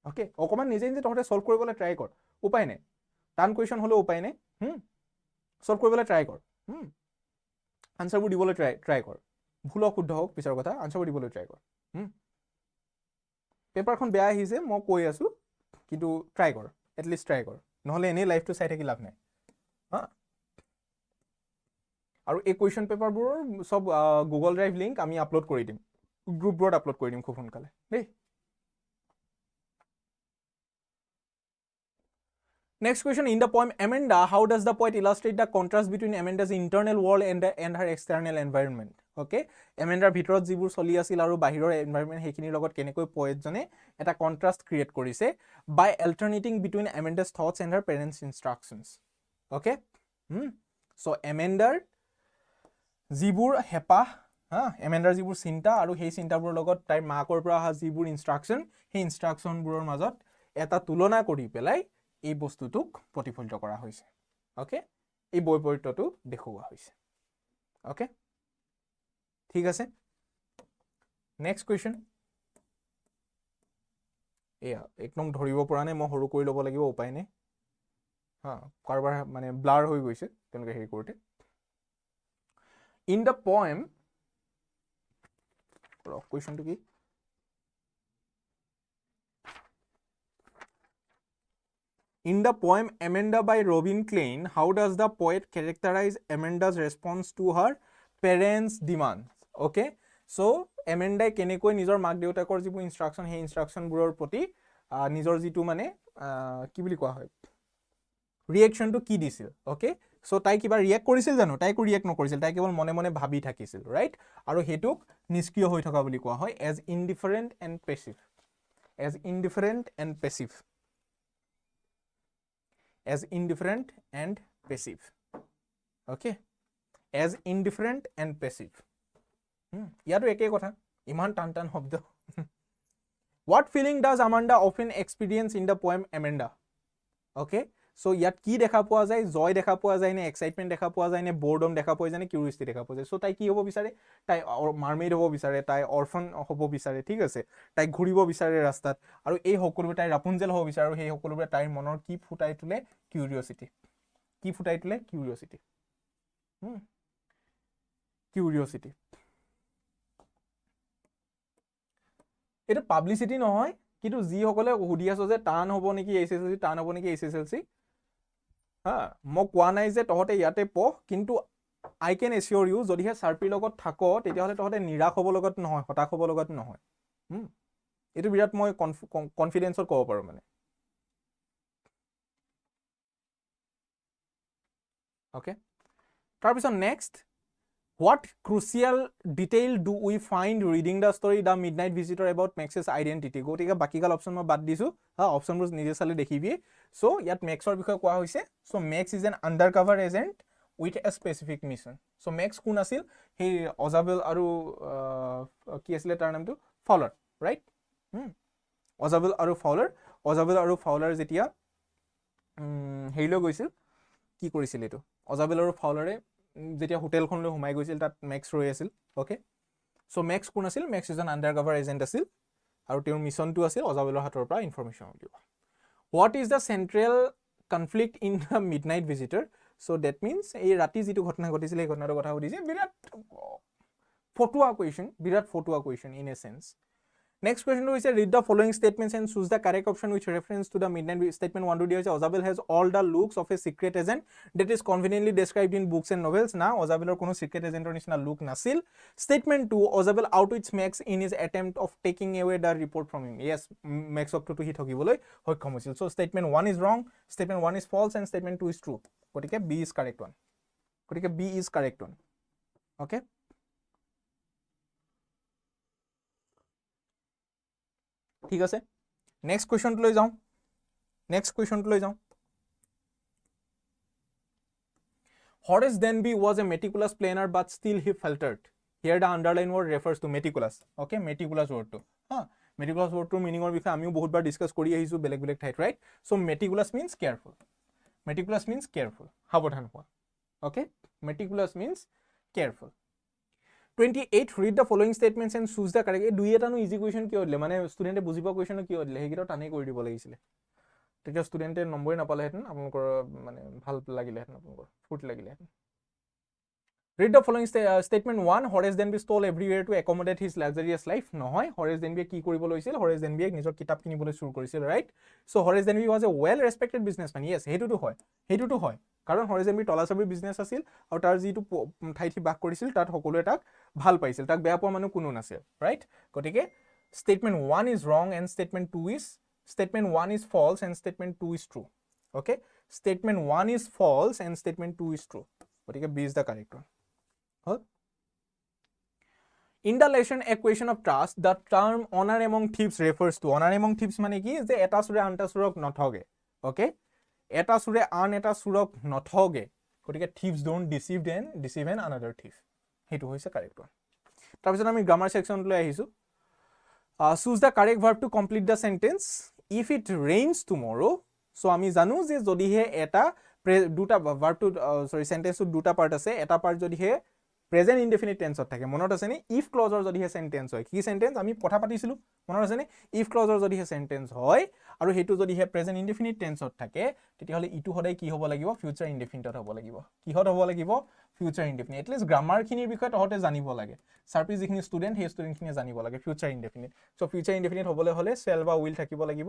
okay অকমান নিজে নিজে তহতে সলভ কৰিবলৈ ট্ৰাই কৰ উপায় নাই টান কোৱেশ্চন হলো উপায় নাই সলভ কৰিবলৈ ট্ৰাই কৰ আনসাৰবোৰ দিবলৈ ট্ৰাই কৰ ভুল শুদ্ধ হোক পিছৰ কথা আনসাৰবোৰ দিবলৈ ট্ৰাই কৰ পেপাৰখন বেয়া আহিছে মই কৈ আছো কিন্তু ট্ৰাই কৰ এট লিষ্ট ট্ৰাই কৰ নহলে এনে লাইফটো চাই থাকি লাভ নাই হা আৰু এই কোৱেশ্চন পেপাৰবোৰ সব গুগল ড্ৰাইভ লিংক আমি আপলোড কৰি দিম গ্ৰুপবোৰত আপলোড কৰি দিম খুব সোনকালে দেই Next question, in the poem Amanda, how does the poet illustrate the contrast between Amanda's internal world and her external environment? Okay, Amandaৰ ভিতৰত যিবোৰ চলি আছিল আৰু বাহিৰৰ এনভায়ৰনমেন্ট হেখিনিৰ লগত কেনেকৈ পোয়েট জনে এটা কন্ট্ৰাষ্ট ক্ৰিয়েট কৰিছে by alternating between Amanda's thoughts and her parents' instructions. Okay? So Amandaৰ যিবোৰ হেপাহ Amandaৰ যিবোৰ চিন্তা আৰু সেই চিন্তাবোৰৰ লগত তাইৰ মাকৰ পৰা অহা যিবোৰ ইনষ্ট্ৰাকচন সেই ইনষ্ট্ৰাকচনবোৰৰ মাজত এটা তুলনা কৰি পেলাই এই বস্তুটোক প্ৰতিফলিত কৰা হৈছে ওকে এই বৈপৰীত্যটো দেখুওৱা হৈছে ওকে ঠিক আছে নেক্সট কোৱেশ্চন এয়া একদম ধৰিব পৰা নাই মই হৰু কৰি ল'ব লাগিব উপায় নাই হা কাৰবাৰ মানে ব্লাৰ হৈ গৈছে তেনেকৈ হেৰি কৰোঁতে ইন দ্য পয়েম কোৱেশ্চনটো কি In the poem Amanda by Robin Klein, how does the poet characterize Amanda's response to her parents' demands? Okay, so Amanda কেনেকৈ নিজৰ মাক দেউতাকৰ যিবোৰ ইনষ্ট্ৰাকশন সেই ইনষ্ট্ৰাকশনবোৰৰ প্ৰতি নিজৰ যিটো মানে কি বুলি কোৱা হয় ৰিয়েকশনটো কি দিছিল ওকে সো তাই কিবা ৰিয়েক্ট কৰিছিল জানো তাইকো ৰিয়েক্ট নকৰিছিল তাই কেৱল মনে মনে ভাবি থাকিছিল ৰাইট আৰু হেতুক নিষ্ক্ৰিয় হৈ থকা বুলি কোৱা হয় as indifferent and passive as indifferent and passive okay as indifferent and passive ইয়াতো একেই কথা ইমান টান টান শব্দ what feeling does Amanda often experience in the poem Amanda okay so ইয়াত কি দেখা পোৱা যায় জয় দেখা পোৱা যায় নে এক্সাইটমেন্ট দেখা পোৱা যায় নে বোৰডম দেখা পোৱা যায় নে কিউৰিয়সিটি দেখা পোৱা যায় সো তাই কি হ'ব বিচাৰে তাই মাৰমেইড হ'ব বিচাৰে তাই অৰফন হ'ব বিচাৰে ঠিক আছে তাই ঘুৰিব বিচাৰে ৰাস্তাত আৰু এই সকলোবোৰ তাই ৰাপুনজেল হ'ব বিচাৰে আৰু সেই সকলোবোৰ তাইৰ মনৰ কি ফুটাই তুলে কিউৰিয়সিটি কিউৰিয়সিটি এটা পাবলিসিটি নহয় কিন্তু যি সকলে হুদি আছে যে টান হ'ব নেকি এসএসএলসি মই কোৱা নাই যে তহতে ইয়াতে পঢ় কিন্তু আই ক্যান এচিয়ৰ ইউ যদিহে সাৰ্পিৰ লগত থাক তেতিয়াহলে তহতে নিৰাশ হ'ব লগত নহয় হতাশ হ'ব লগত নহয় এটো বিৰাট মই কনফিডেন্সত ক'ব পাৰো মানে ওকে তাৰপিছত next what crucial detail do we find reading the story The Midnight Visitor about Max's identity গতিকে বাকিগাল অপচন মই বাদ দিছো অপচনবোৰ নিজে চালে দেখিবি সো ইয়াত মেক্সৰ বিষয়ে কোৱা হৈছে so Max is an undercover agent with a specific mission so Max কোন আছিল হে অজাবেল আৰু কি আছিল তাৰ নামটো ফলাৰ ৰাইট অজাবেল আৰু ফাউলাৰ যেতিয়া হেৰিলৈ গৈছিল কি কৰিছিল এটো অজাবেল আৰু ফাউলাৰে যেতিয়া হোটেলখনলৈ হুমাই গৈছিল তাত মেক্স ৰৈ আছিল ওকে সো মেক্স কোন আছিল max is an undercover agent আছিল আৰু তেওঁৰ মিশনটো আছিল অজাবেলৰ হাতৰ পৰা ইনফৰমেশন উলিওৱা what is the central conflict in the midnight visitor so that means এই ৰাতি যিটো ঘটনা ঘটিছিল এই ঘটনাৰ কথা সুধিছে বিৰাট ফটুৱা question in a sense Next question is read the following statements and choose the correct option which reference to the midnight statement 1 to D. Ozabel has all the looks of a secret agent that is conveniently described in books and novels. Now Ozabel kono secret agent or nisna look nasil. Statement 2 Ozabel outwits Max in his attempt of taking away the report from him. Yes, Max up to hit hokiboloi hoikom hoisil. So statement 1 is wrong, statement 1 is false and statement 2 is true. Gotike B is correct one. Okay? ঠিক আছে next কোৱেশ্চনটো লৈ যাওঁ Horace Denby was a meticulous planner but still he faltered. Here the underline word refers to meticulous. Okay, meticulous word to meticulous word to meaning or বিষয়ে আমিও বহুতবাৰ discuss কৰি আহিছো বেলেগ বেলেগ ঠাইত right so meticulous means careful সাৱধান হোৱা okay meticulous means careful 28 read the following statements and choose the correct দুই এটা নো ইজি কোৱেশ্চন কি হলে মানে ষ্টুডেন্টে বুজি পোৱা কোৱেশ্চন কি হলে হেগিটো টানে কৰি দিব লাগিছিল তেতিয়া ষ্টুডেন্টে নম্বৰ নাপালে হেতেন আপোনালোকৰ মানে ভাল লাগিলে হেতেন আপোনালোকৰ ফুট লাগিলে হেতেন read the following statement 1 Horace Denby stole everywhere to accommodate his luxurious life নহয় Horace Denby কি কৰিব লৈছিল Horace Denby নিজৰ কিতাপ কিনিবলৈ শুৰু কৰিছিল right so Horace Denby was a well respected businessman yes হেতুটো হয় কাৰণ Horace Denby তলাছবি বিজনেস আছিল আৰু তাৰ যিটো ঠাইঠি বাক কৰিছিল তাত সকলোৱে তাক ভাল পাইছিল তাক বেয়া পোৱা মানুহ কোনো নাছিল ৰাইট গতিকে statement 1 is wrong and statement 1 is false and statement 2 is true okay statement 1 is false and statement 2 is true গতিকে B is the correct one In the lesson equation of trust the term honor among thieves refers to honor among thieves মানে কি যে এটা সুৰে আনটা সুৰক নঠগে okay এটা সুৰে আন এটা সুৰক নঠগে গতিকে thieves don't deceive another thief হেতু হৈছে কারেক্ট ওয়ান তাৰপিছত আমি গ্ৰামাৰ সেকশনলৈ আহিছো choose the correct verb to complete the sentence if it rains tomorrow so আমি জানো যে যদিহে এটা দুটা ভাৰ্বটো সৰি সেন্টেন্সত দুটা পাৰ্ট আছে এটা পাৰ্ট যদিহে প্ৰেজেন্ট ইনডেফিনিট টেন্সত থাকে মনত আছে নে ইফ ক্লজৰ যদিহে সেন্টেন্স হয় কি সেন্টেন্স আমি কথা পাতিছিলো মনত আছে নে ইফ ক্লজৰ যদিহে সেন্টেন্স হয় আৰু হেতু যদিহে প্ৰেজেন্ট ইনডেফিনিট টেন্সত থাকে তেতিয়াহলে ইটো সদায় কি হ'ব লাগিব ফিউচাৰ ইনডেফিনিটত হ'ব লাগিব কিহত হ'ব লাগিব ফিউচাৰ ইনডেফিনিট এটলিষ্ট গ্ৰামাৰ খিনিৰ বিষয়ে তহতে জানিব লাগে সাৰ্পি যিখিনি ষ্টুডেন্ট সেই ষ্টুডেন্ট খিনি জানিব লাগে future indefinite so future indefinite হ'বলৈ হলে shall বা will থাকিব লাগিব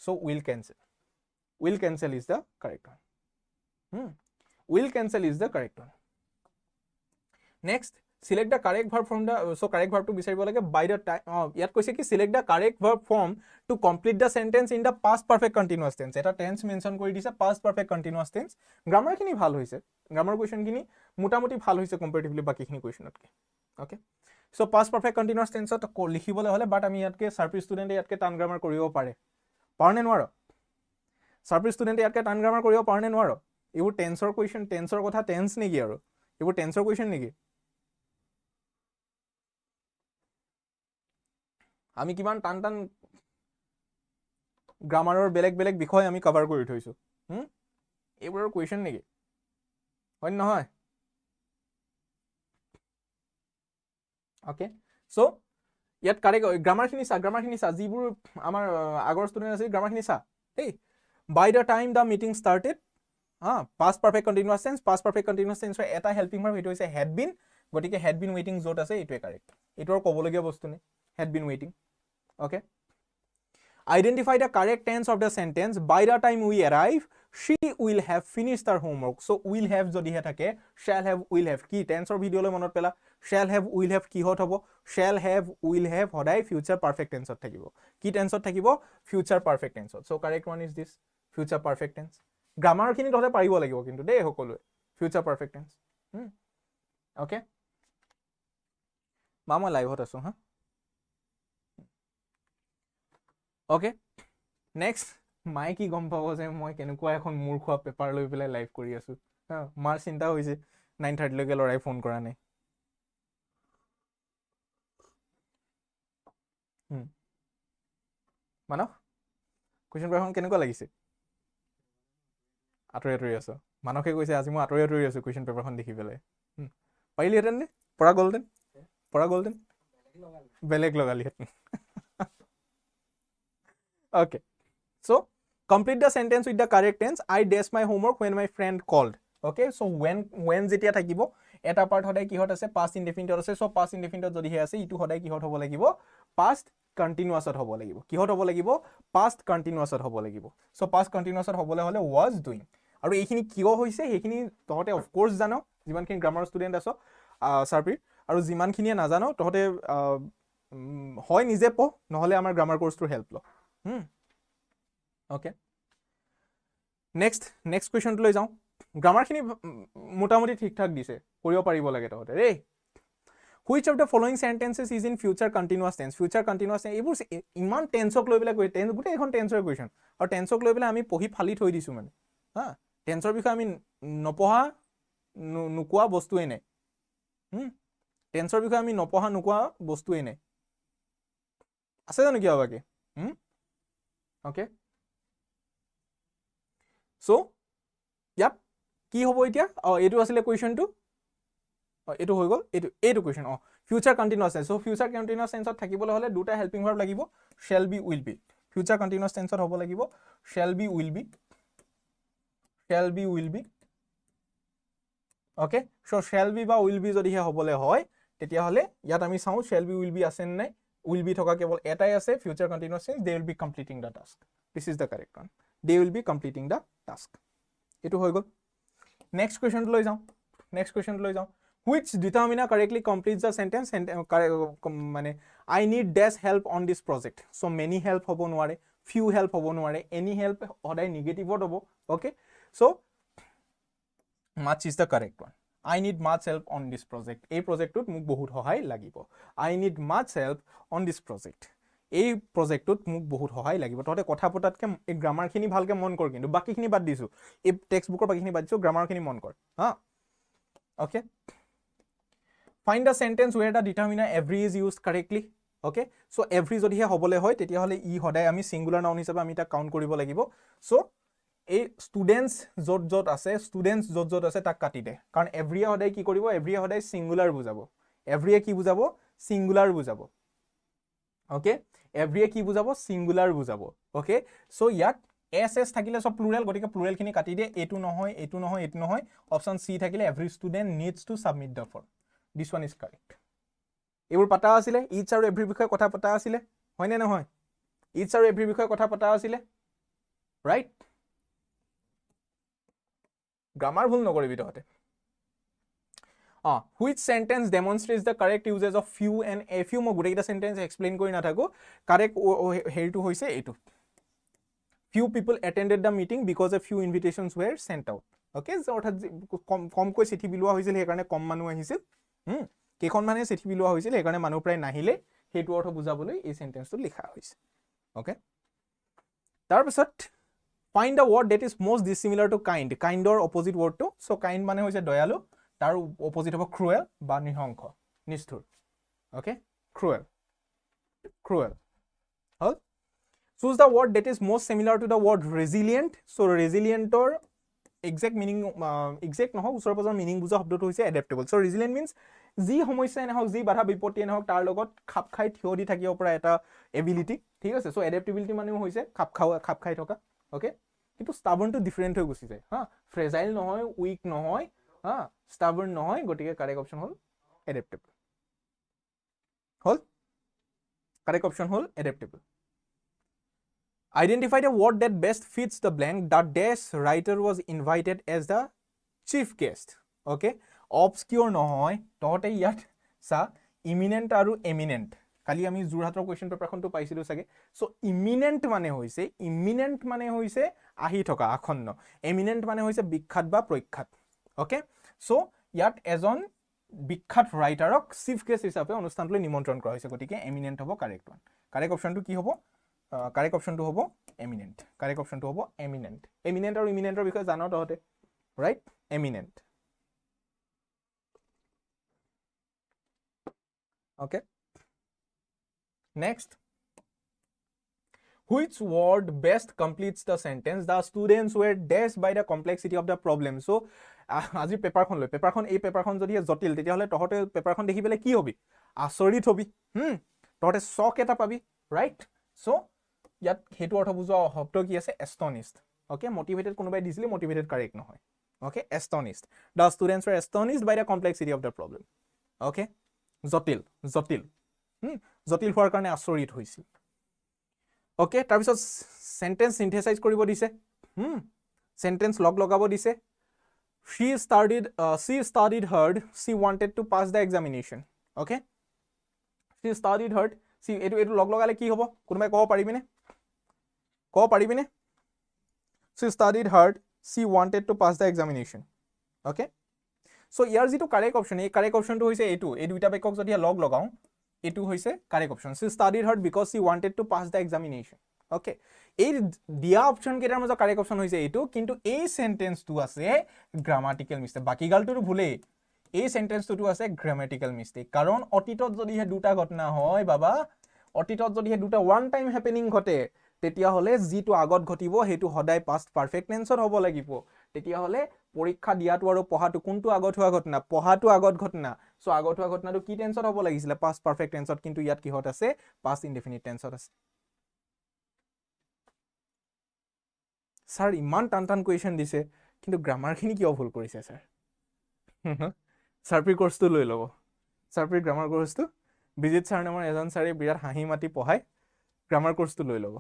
so will cancel is the correct one will cancel is the correct one next select the correct verb from the so correct verb to বিচাৰিব লাগে by the time ইয়াত কৈছে কি select the correct verb form to complete the sentence in the past perfect continuous tense এটা tense mention কৰি দিছে past perfect continuous tense grammar খিনি ভাল হৈছে grammar question খিনি মোটামুটি ভাল হৈছে comparatively বাকিখিনি questionতকে okay so past perfect continuous tense ত লিখিবলৈ হলে বাট আমি ইয়াতকে সাৰ্পি ষ্টুডেন্টে ইয়াতকে টান গ্ৰামাৰ কৰিব পাৰে নে নোৱাৰো সাৰ্পি ষ্টুডেন্টে ইয়াতকে টান গ্ৰামাৰ কৰিব পাৰে নে নোৱাৰো এইবোৰ টেন্সৰ কুৱেশ্যন টেন্সৰ কথা টেন্স নেকি আৰু এইবোৰ টেন্সৰ কুৱেশ্যন নেকি আমি কিমান টান টান গ্ৰামাৰৰ বেলেগ বেলেগ বিষয় আমি কভাৰ কৰি থৈছো এইবোৰৰ কুৱেশ্যন নেকি হয় নহয় ওকে সো ইয়াত কাৰেক্ট গ্ৰামাৰ খিনি চা যিবোৰ আমাৰ আগৰ ষ্টুডেন্ট আছে গ্ৰামাৰ খিনি চা এই by the time the meeting started past perfect continuous tense এটা হেল্পিং ভাৰ্ব হেতু হৈছে had been গটিকে had been waiting যত আছে এটোৱে কাৰেক্ট এটোৰ কবলগীয়া বস্তু নে had been waiting okay identify the correct tense of the sentence by the time we arrive she will have finished her homework so will have যদি হে থাকে shall have will have কি টেন্সৰ ভিডিঅলৈ মনত পেলা shall have will have কি হত হ'ব shall have will have সদায় future perfect tenseত থাকিব কি টেন্সত থাকিব future perfect tenseত so correct one is this future perfect tense grammar খিনি তহতে পাৰিব লাগিব কিন্তু দেই সকলোৱে future perfect tense okay মই লাইভত আছো হা okay next মাই কি গম পাব যে মই কেনেকুৱা এখন মূৰ্খা পেপাৰ লৈ পেলাই লাইভ কৰি আছো মাৰ চিন্তা হৈছে 9:30 লৈকে লৰাই ফোন কৰা নাই মানৱ কুৱেশ্যন পেপাৰখন কেনেকুৱা লাগিছে আঁতৰি আছো মানকে কৈছে আজি মই আঁতৰি আছো কুৱেশ্যন পেপাৰখন দেখি পেলাই পাৰিলিহেঁতেন নে পৰা গ'লহেঁতেন বেলেগ লগালিহেঁতেন okay so complete the sentence with the correct tense I did my homework when my friend called okay so when যেতিয়া থাকিব এটা পাৰ্ট সদায় কিহত আছে past indefinite আছে so past indefinite যদি হে আছে ইটো সদায় কিহত হ'ব লাগিব past continuous হ'ব লাগিব কিহত হ'ব লাগিব past continuous হ'ব লাগিব so past continuous হ'বলৈ হলে was doing আৰু এইখিনি কিয় হৈছে সেইখিনি তহতে of course জানো যিমানখিনি গ্ৰামাৰ ষ্টুডেন্ট আছো সাৰ্পি আৰু যিমানখিনিয়ে নাজানো তহতে হয় নিজে পঢ় নহলে আমাৰ গ্ৰামাৰ কোৰ্সটোৰ হেল্প ল okay next question লৈ যাও গ্ৰামাৰ খিনি মোটামুটি ঠিকঠাক দিছে কৰিব পাৰিব লাগে তহতে ৰে which of the following sentences is in future continuous tense এইবোৰ ইমান টেন্সক লৈ পেলাই কৈ টেন্স গুটে এখন টেন্সৰ কুৱেশ্যন আৰু টেন্সক লৈ পেলাই আমি পঢ়ি ফালি থৈ দিছো মানে টেন্সৰ বিষয়ে আমি নপঢ়া নুকোৱা বস্তুৱে নাই টেন্সৰ বিষয়ে আমি নপঢ়া নুকোৱা বস্তুৱে নাই আছে জানো কি বাকি okay so ইয়াত কি হ'ব এতিয়া এটো আছিল কোৱেশ্যনটো এটো হৈ গল এটো question future continuous tense so future continuous tense ত থাকিবলৈ হলে দুটা হেল্পিং ভাৰ্ব লাগিব shall be will be future continuous tense ত হ'ব লাগিব shall be will be okay so shall be বা will be যদি হে হ'বলে হয় তেতিয়া হলে ইয়াত আমি চাও shall be will be আছে নাই will be থকা কেৱল এটাই আছে future continuous tense they will be completing the task this is the correct one they will be completing the task এটো হৈ গল next question লৈ যাও which determiner correctly completes the sentence মানে I need dash help on this project so many help হ'ব নোৱাৰে few help হ'ব নোৱাৰে any help সদায় negative হ'ব okay so much is the correct one I need much help on this project এই projectত মোক বহুত সহায় লাগিব I need much help on this project এই projectত মোক বহুত সহায় লাগিব তহতে কথা পতাতকে এই গ্ৰামাৰ খিনি ভালকে মন কৰ কিন্তু বাকিখিনি বাদ দিছো এই টেক্সট বুকৰ বাকিখিনি বাদ দিছো গ্ৰামাৰ খিনি মন কৰ okay find the sentence where the determiner every is used correctly okay so every যদি হে হ'বলে হয় তেতিয়া হলে ই সদায় আমি সিঙ্গুলাৰ নাউন হিচাপে আমি তা কাউন্ট কৰিব লাগিব so এই ষ্টুডেন্টস য'ত আছে ষ্টুডেন্টস য'ত আছে তাক কাটি দে কাৰণ এভৰিয়ে সদায় কি কৰিব এভৰিয়ে সদায় সিঙ্গুলাৰ বুজাব এভৰিয়ে কি বুজাব সিঙ্গুলাৰ বুজাব ওকে এভৰিয়ে কি বুজাব সিঙ্গুলাৰ বুজাব ওকে সো ইয়াত এস থাকিলে সব প্লুৰাল গটিকে প্লুৰাল খিনি কাটি দিয়ে এটো নহয় অপচন সি থাকিলে every student needs to submit the form this one is correct এবোৰ পাতা আছিলে ইটস আৰু এভৰি বিষয়ে কথা পতা আছিলে হয় নে নহয় ইটস আৰু এভৰি বিষয়ে কথা পতা আছিলে ৰাইট গ্ৰামাৰ ভুল নকৰিবি তহতে which sentence demonstrates the correct usage of few and a few মই গুটেইটা সেন্টেন্স এক্সপ্লেইন কৰি নাথাকো কাৰেক্ট হেৰিটো হৈছে এইটো few people attended the meeting because a few invitations were sent out okay অৰ্থাৎ কম কৈ চিঠি বিলোৱা হৈছিল সেই কাৰণে কম মানুহ আহিছিল কেখন মানে চিঠি বিলোৱা হৈছিল সেই কাৰণে মানুহ প্ৰায় নাহিলে হেতু অৰ্থ বুজাবলৈ এই সেন্টেন্সটো লিখা হৈছে ওকে তাৰ পিছত find a word that is most dissimilar to kind kindৰ opposite word to so kind মানে হৈছে দয়ালু তাৰ opposite হ'ব cruel বা নিহংস নিষ্ঠুৰ okay cruel hall choose the word that is most similar to the word resilient so resilientor exact meaning exact নহয় উচৰ পজৰ meaning বুজা শব্দটো হৈছে adaptable so resilient means যি সমস্যা নহওক যি বাধা বিপত্তি নহওক তাৰ লগত খাপ খাই থিয় দি থাকিব পৰা এটা এবিলিটি ঠিক আছে so adaptability মানে হৈছে খাপ খাই থকা okay কিন্তু stubborn to different হৈ গুছি যায় হা fragile নহয় weak নহয় হা stubborn নহয় গটিকে correct option hall adaptable hall correct option hall adaptable identify the word that best fits the blank that dash writer was invited as the chief guest okay obscure নহয় তহতে ইয়াত সা imminent আৰু eminent কালি আমি জুৰহাটৰ question পেপাৰখনটো পাইছিলো সাগে so eminent মানে হৈছে আহি থকা আখন্ন এমিনেন্ট মানে হৈছে বিখ্যাত বা প্ৰখ্যাত ওকে সো ইয়াত এজন বিখ্যাত ৰাইটাৰক চিফ গেষ্ট হিচাপে অনুষ্ঠানলৈ নিমন্ত্ৰণ কৰা হৈছে গতিকে এমিনেন্ট হ'ব কারেক্ট ওয়ান কারেক্ট অপশনটো কি হ'ব কারেক্ট অপশনটো হ'ব এমিনেন্ট কারেক্ট অপশনটো হ'ব এমিনেন্ট আৰু ইমিনেন্টৰ বিষয়ে জানো তহতে right eminent okay Next, which word best completes the sentence? The students were dashed by the complexity of the problem. So, আজি পেপাৰখন লৈ এই পেপাৰখন যদি জটিল তেতিয়া হলে তহতে পেপাৰখন দেখি পেলে কি হবি আচৰিত হবি তহতে শক এটা পাবি ৰাইট সো ইয়াত হেতু অৰ্থ বুজোৱা শব্দ কি আছে astonished okay motivated কোনোবাই দিছিলে motivated কারেক্ট নহয় okay astonished the students were astonished by the complexity of the problem okay জটিল জটিল হোৱাৰ কাৰণে আচৰিত হৈছিল ওকে তাৰ পিছত সেন্টেন্স সিনথেসাইজ কৰিব দিছে সেন্টেন্স লগাব দিছে she studied hard she wanted to pass the examination okay she studied hard এটো লগালে কি হ'ব কোনোবাই ক'ব পাৰিবিনে she studied hard she wanted to pass the examination okay so ইয়াৰ যেটো কারেক্ট অপশন এই কারেক্ট অপশনটো হৈছে এটো এই দুইটা বাক্যক যদি লগাও এটো হৈছে correct option she studied hard because she wanted to pass the examination okay এই দিয়া অপশন কেটাৰ মাজত কাৰেক্ট অপশন হৈছে এটো কিন্তু এই সেন্টেন্সটো আছে গ্ৰামাটিক্যাল মিস্টেক বাকি গালটো ভুলে এই সেন্টেন্সটো আছে গ্ৰামাটিক্যাল মিস্টেক কাৰণ অতীতত যদি হে দুটা ঘটনা হয় বাবা অতীতত যদি হে দুটা ওয়ান টাইম হ্যাপেনিং ঘটে তেতিয়া হলে যিটো আগত ঘটিব হেতু সদায় পাস্ট পারফেক্ট টেন্সত হ'ব লাগিব তেতিয়া হলে পৰীক্ষা দিয়াটো আৰু পঢ়াটো কোনটো আগত হোৱা ঘটনা পঢ়াটো আগত ঘটনা সো আগত হোৱা ঘটনাটো কি টেন্সত হ'ব লাগিছিল পাস্ট পারফেক্ট টেন্সত কিন্তু ইয়াত কি হত আছে পাস্ট ইনডেফিনিট টেন্সত আছে স্যার ইমান টান কোৱেশ্চন দিছে কিন্তু গ্ৰামাৰ খিনি কিয় ভুল কৰিছে স্যাৰ সাৰপি কোৰ্সটো লৈ লব সাৰপি গ্ৰামাৰ কোৰ্সটো বিজিত স্যাৰ নামৰ এজন স্যাৰে বিৰাট হাঁহি মাতি পঢ়ায় গ্ৰামাৰ কোৰ্সটো লৈ লব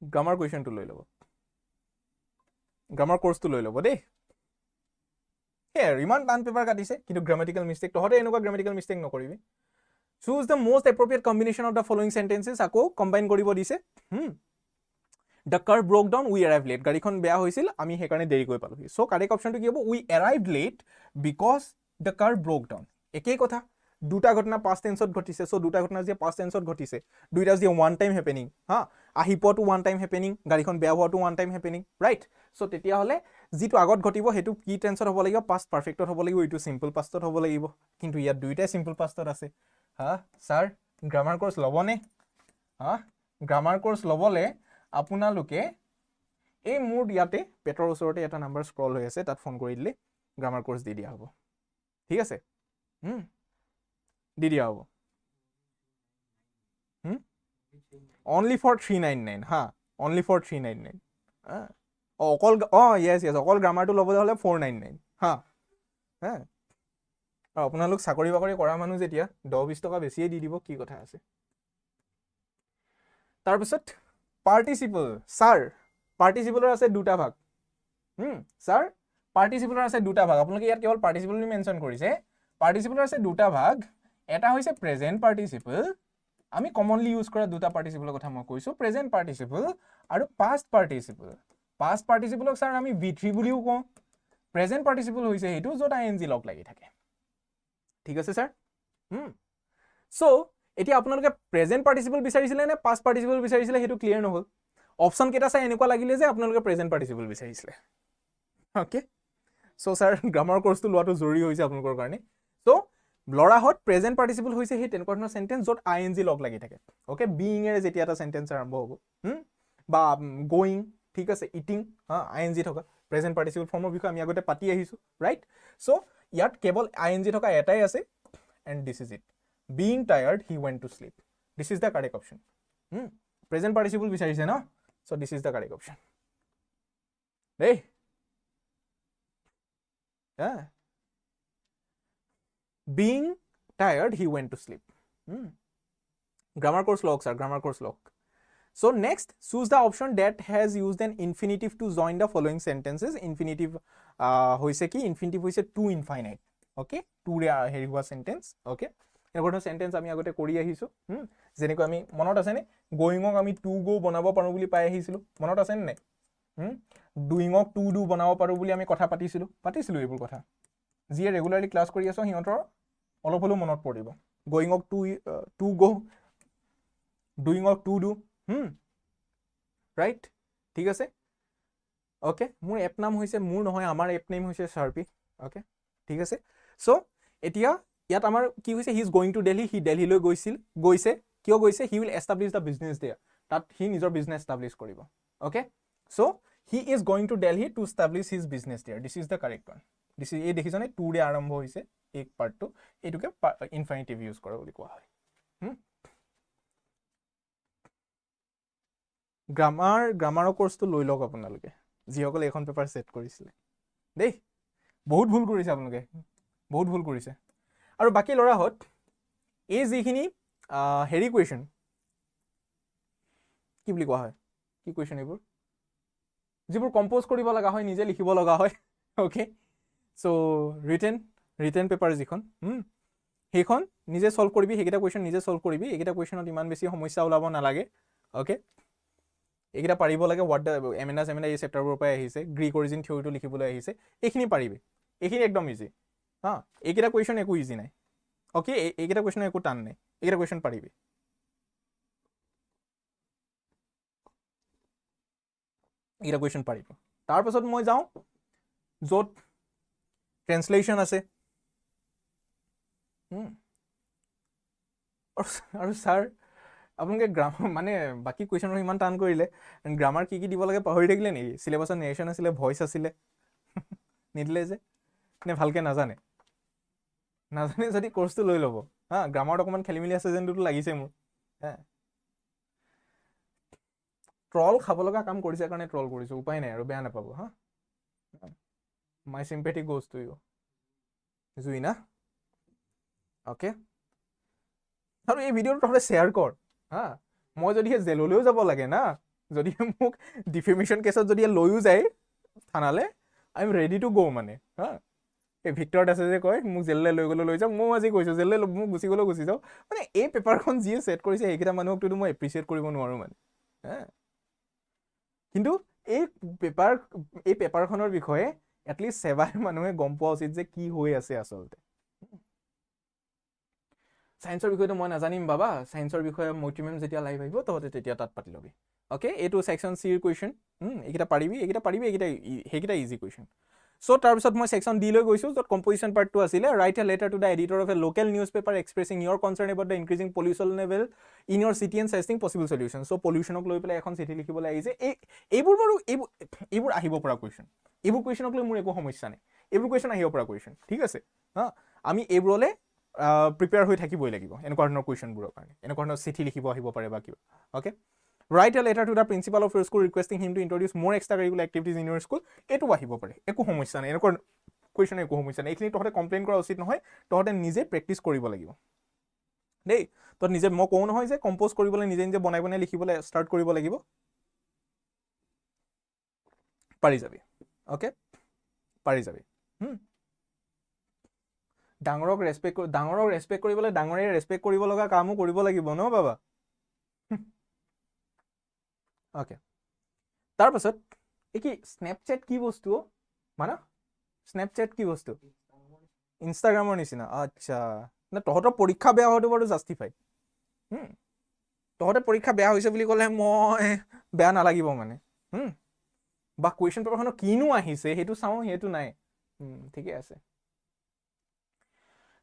গ্রামার কোয়েশ্চনটো লৈ লব গ্রামার কোর্সটো লৈ লব দেই ইমান টান পেপার কাটিছে কিন্তু গ্রামাটিক্যাল মিস্টেক তহতে এনেকুৱা গ্ৰামাটিক্যাল মিস্টেক নকৰিবি choose the most appropriate combination of the following sentences আকৌ কম্বাইন কৰিব দিছে the car broke down we arrived late গাড়ীখন বেয়া হৈছিল আমি হে কাৰণে দেৰি কৰি পালো সো কারেক্ট অপশনটো কি হ'ব we arrived late because the car broke down একেই কথা দুটা ঘটনা পাস্ট টেন্সত ঘটিছে সো দুটা ঘটনা যে পাস্ট টেন্সত ঘটিছে দুইটা যে ওয়ান টাইম হ্যাপেনিং হা আহিপটো ওয়ান টাইম হ্যাপেনিং গাড়ীখন বেয়া হোৱাটো one time happening right so তেতিয়া হলে যেটো আগত ঘটিব হেতু কি টেন্সত হ'ব লাগিব পাস্ট পারফেক্টত হ'ব লাগিব ইটো সিম্পল পাস্টত হ'ব লাগিব কিন্তু ইয়াত দুইটা সিম্পল পাস্টত আছে হা স্যার গ্রামার কোর্স লবনে হা গ্ৰামাৰ কোৰ্স লবলে আপোনালোকে এই মোৰ ইয়াতে পেটৰ ওচৰতে এটা নাম্বাৰ স্ক্ৰল হৈ আছে তাত ফোন কৰি দিলে গ্ৰামাৰ কোৰ্স দি দিয়া হ'ব ঠিক আছে দি দিয়া হ'ব only for 399 ha only for 399 অকল yes অকল গ্ৰামাৰটো লবলৈ হলে 499 হা হা আৰু আপোনালোক চাকৰি বাকৰি কৰা মানুহ যেতিয়া 10-20 টকা বেছিয়ে দি দিব কি কথা আছে তাৰপিছত পাৰ্টিসিপল স্যাৰ পাৰ্টিসিপলৰ আছে দুটা ভাগ স্যাৰ পাৰ্টিসিপলৰ আছে দুটা ভাগ আপোনালোকে ইয়াত কেৱল পাৰ্টিসিপল নি মেনশন কৰিছে পাৰ্টিসিপলৰ আছে দুটা ভাগ এটা হৈছে প্ৰেজেন্ট পাৰ্টিসিপল আমি কমনলি ইউজ কৰা দুটা পাৰ্টিসিপলৰ কথা মই কৈছো প্ৰেজেন্ট পাৰ্টিসিপল আৰু পাষ্ট পাৰ্টিসিপলক স্যাৰ আমি V3 বুলিও কওঁ প্ৰেজেন্ট পাৰ্টিসিপল হৈছে হেতু যত আইএনজি লগ লাগি থাকে ঠিক আছে স্যাৰ সো এতিয়া আপোনালোকে প্ৰেজেন্ট পাৰ্টিসিপল বিচাৰিছিলে নে পাষ্ট পাৰ্টিসিপল বিচাৰিছিলে হেতু ক্লিয়াৰ নহল অপচন কেটা চাই এনেকুৱা লাগিলে যে আপোনালোকে প্ৰেজেন্ট পাৰ্টিসিপল বিচাৰিছিলে ওকে সো স্যাৰ গ্ৰামাৰ কোৰ্সটো লোৱাটো জৰুৰী হৈছে আপোনালোকৰ কাৰণে সো লৰাহত প্ৰেজেন্ট পাৰ্টিসিপল হৈছে হে তেনকুৱা ধৰণৰ সেন্টেন্স যত আইএনজি লগ লাগি থাকে ওকে বিইং এৰ যেতিয়া এটা সেন্টেন্স আৰম্ভ হ'ব বা গোইং ঠিক আছে ইটিং আইএনজি থকা প্ৰেজেন্ট পাৰ্টিসিপল ফৰ্মৰ বিষয়ে আমি আগতে পাতি আহিছো ৰাইট সো ইয়াত কেৱল আইএনজি থকা এটাই আছে and this is it being tired he went to sleep this is the correct option present participle বিচাৰিছে ন so this is the correct option দেই being tired he went to sleep grammar course log sir grammar course log so next choose the option that has used an infinitive to join the following sentences infinitive hoise ki infinitive hoise to infinite okay to re heri hua sentence okay এগোটা sentence আমি আগতে কৰি আহিছো যেনেকৈ আমি মনত আছে নে গোইং অক আমি টু গো বনাব পাৰো বুলি পাই আহিছিলো মনত আছে নে ডুইং অক টু ডু বনাব পাৰো বুলি আমি কথা পাতিছিলো এইবোৰ কথা যিয়ে ৰেগুলাৰলি ক্লাস কৰি আছো হিহঁতৰ অলপ হলো মনত পৰিব going okay to go doing okay to do right ঠিক আছে ওকে মোৰ এপ নাম হৈছে মোৰ নহয় আমাৰ এপ নেম হৈছে শাৰ্পি ওকে ঠিক আছে সো এতিয়া ইয়াত আমাৰ কি হৈছে he is going to Delhi he Delhi লৈ গৈছে কিয় গৈছে he will establish the business there তাত হি নিজৰ বিজনেস এস্টাব্লিশ কৰিব okay so he is going to Delhi to establish his business there this is the correct one this is এই দেখিছনে two ৰে আৰম্ভ হৈছে এক পাৰ্টটো এটুকে ইনফিনিটিভ ইউজ কৰা বুলি কোৱা হয় গ্ৰামাৰৰ কোৰ্সটো লৈ লওক আপোনালোকে যিসকলে এখন পেপাৰ সেট কৰিছিলে দেই বহুত ভুল কৰিছে আপোনালোকে বহুত ভুল কৰিছে আৰু বাকি লৰাহত এই যিখিনি হেৰি কোৱেশ্চন কি বুলি কোৱা হয় কি কোৱেশ্চন এইবোৰ যিবোৰ কম্পোজ কৰিব লগা হয় নিজে লিখিব লগা হয় ওকে সো ৰিটেন পেপাৰ যিখন সেইখন নিজে সলভ কৰিবি হেকিটা কোৱেশ্চন নিজে সলভ কৰিবি একিটা কোৱেশ্চনত ইমান বেছি সমস্যা ওলাব নালাগে ওকে একিটা পাৰিব লাগে হোৱাট এমেনা এই চেপ্টাৰবোৰ পৰা আহিছে গ্ৰীক অৰিজিন থিওৰিটো লিখিবলৈ আহিছে এইখিনি পাৰিবি এইখিনি একদম ইজি একিটা কোৱেশ্চন একো ইজি নাই ওকে একিটা কোৱেশ্চন একো টান নাই একিটা কোৱেশ্চন পাৰিবি একিটা কোৱেশ্চন পাৰিব তাৰ পাছত মই যাওঁ য'ত ট্ৰান্সলেচন আছে আৰু স্যাৰ আপোনালোকে গ্ৰামাৰ মানে বাকি কোৱেশ্চনৰ ইমান টান কৰিলে গ্ৰামাৰ কি দিব লাগে পাহৰি থাকিলে নেকি সিলেবাসত নেৰেশন আছিলে ভয়েস আছিলে নিদিলে যে নে ভালকে নাজানে যদি কোৰ্সটো লৈ ল'ব গ্ৰামাৰত অকমান খেলিমেলি আছে যেনটো লাগিছে মোৰ ট্ৰল খাব লগা কাম কৰিছে কাৰণে ট্ৰল কৰিছো উপায় নাই আৰু বেয়া নাপাব my sympathy goes to you জুইনা ওকে আৰু এই ভিডিঅ'টো তহঁতে শ্বেয়াৰ কৰ মই যদি জেললৈও যাব লাগে না যদি মোক ডিফেমেশন কেছত যদি লৈও যায় থানালে I am ready to go মানে এই ভিক্টৰত আছে যে কয় মোক জেললৈ লৈ গ'লে লৈ যাওক মই আজি কৈছো জেললৈ মোক গুচি গ'লে গুচি যাওঁ মানে এই পেপাৰখন যিয়ে ছেট কৰিছে সেইকেইটা মানুহকতো মই এপ্ৰিচিয়েট কৰিব নোৱাৰো মানে কিন্তু এই পেপাৰখনৰ বিষয়ে এটলিষ্ট সেবাৰ মানুহে গম পোৱা উচিত যে কি হৈ আছে আচলতে সায়েন্সৰ বিষয়টো মই নাজানিম বাবা সায়েন্সৰ বিষয়ে মৈত্ৰী মেম যেতিয়া লাইভ আহিব তহঁতে তেতিয়া তাত পাতি লবি ওকে এইটো সেকশন সি এৰ কোৱেশ্চন এইকেইটা পাৰিবি সেইকেইটা ইজি কোৱেশ্চন So তাৰপিছত মই section D লৈ গৈছো য'ত composition part টো আছিলে write a letter to the editor of a local newspaper expressing your concern about the increasing pollution level in your city and suggesting possible solutions. So pollution ক লৈ পেলাই এখন চিঠি লিখিবলৈ আহিছে এইবোৰ বাৰু এইবোৰ আহিব পৰা question এইবোৰ questionক লৈ মোৰ একো সমস্যা নাই এইবোৰ question আহিব পৰা question ঠিক আছে হা আমি এইবোৰলে প্ৰিপেয়াৰ হৈ থাকিবই লাগিব এনেকুৱা ধৰণৰ questionবোৰৰ কাৰণে এনেকুৱা ধৰণৰ চিঠি লিখিব আহিব পাৰে বা কিবা okay write a letter to the principal of your school requesting him to introduce more extracurricular activities in your school এটো আহিব পাৰে একো সমস্যা নাই এনেকুৱা question একো সমস্যা নাই এখিনি তহতে কমপ্লেইন কৰা উচিত নহয় তহতে নিজে প্ৰেক্টিস কৰিব লাগিব দেই তো নিজে মই কোন নহয় যে কম্পোজ কৰিবলৈ নিজে নিজে বনাই বনাই লিখিবলৈ ষ্টাৰ্ট কৰিব লাগিব পাৰি যাবি ওকে পাৰি যাবি ডাঙৰক ৰেসপেক্ট কৰিবলৈ ডাঙৰে ৰেসপেক্ট কৰিব লগা কামো কৰিব লাগিব ন বাবা ওকে তাৰ পাছত কি স্ন্যাপচ্যাট কি বস্তু মানে স্ন্যাপচ্যাট কি বস্তু ইনষ্টাগ্ৰামৰ নিচিনা আচ্ছা না তহতৰ পৰীক্ষা বেয়া হোৱাটো বাৰু জাস্টিফাই তহতে পৰীক্ষা বেয়া হৈছে বুলি ক'লে মই বেয়া নালাগিব মানে বা কুৱেশ্যন পেপাৰখনত কিনো আহিছে সেইটো চাওঁ সেইটো নাই ঠিকে আছে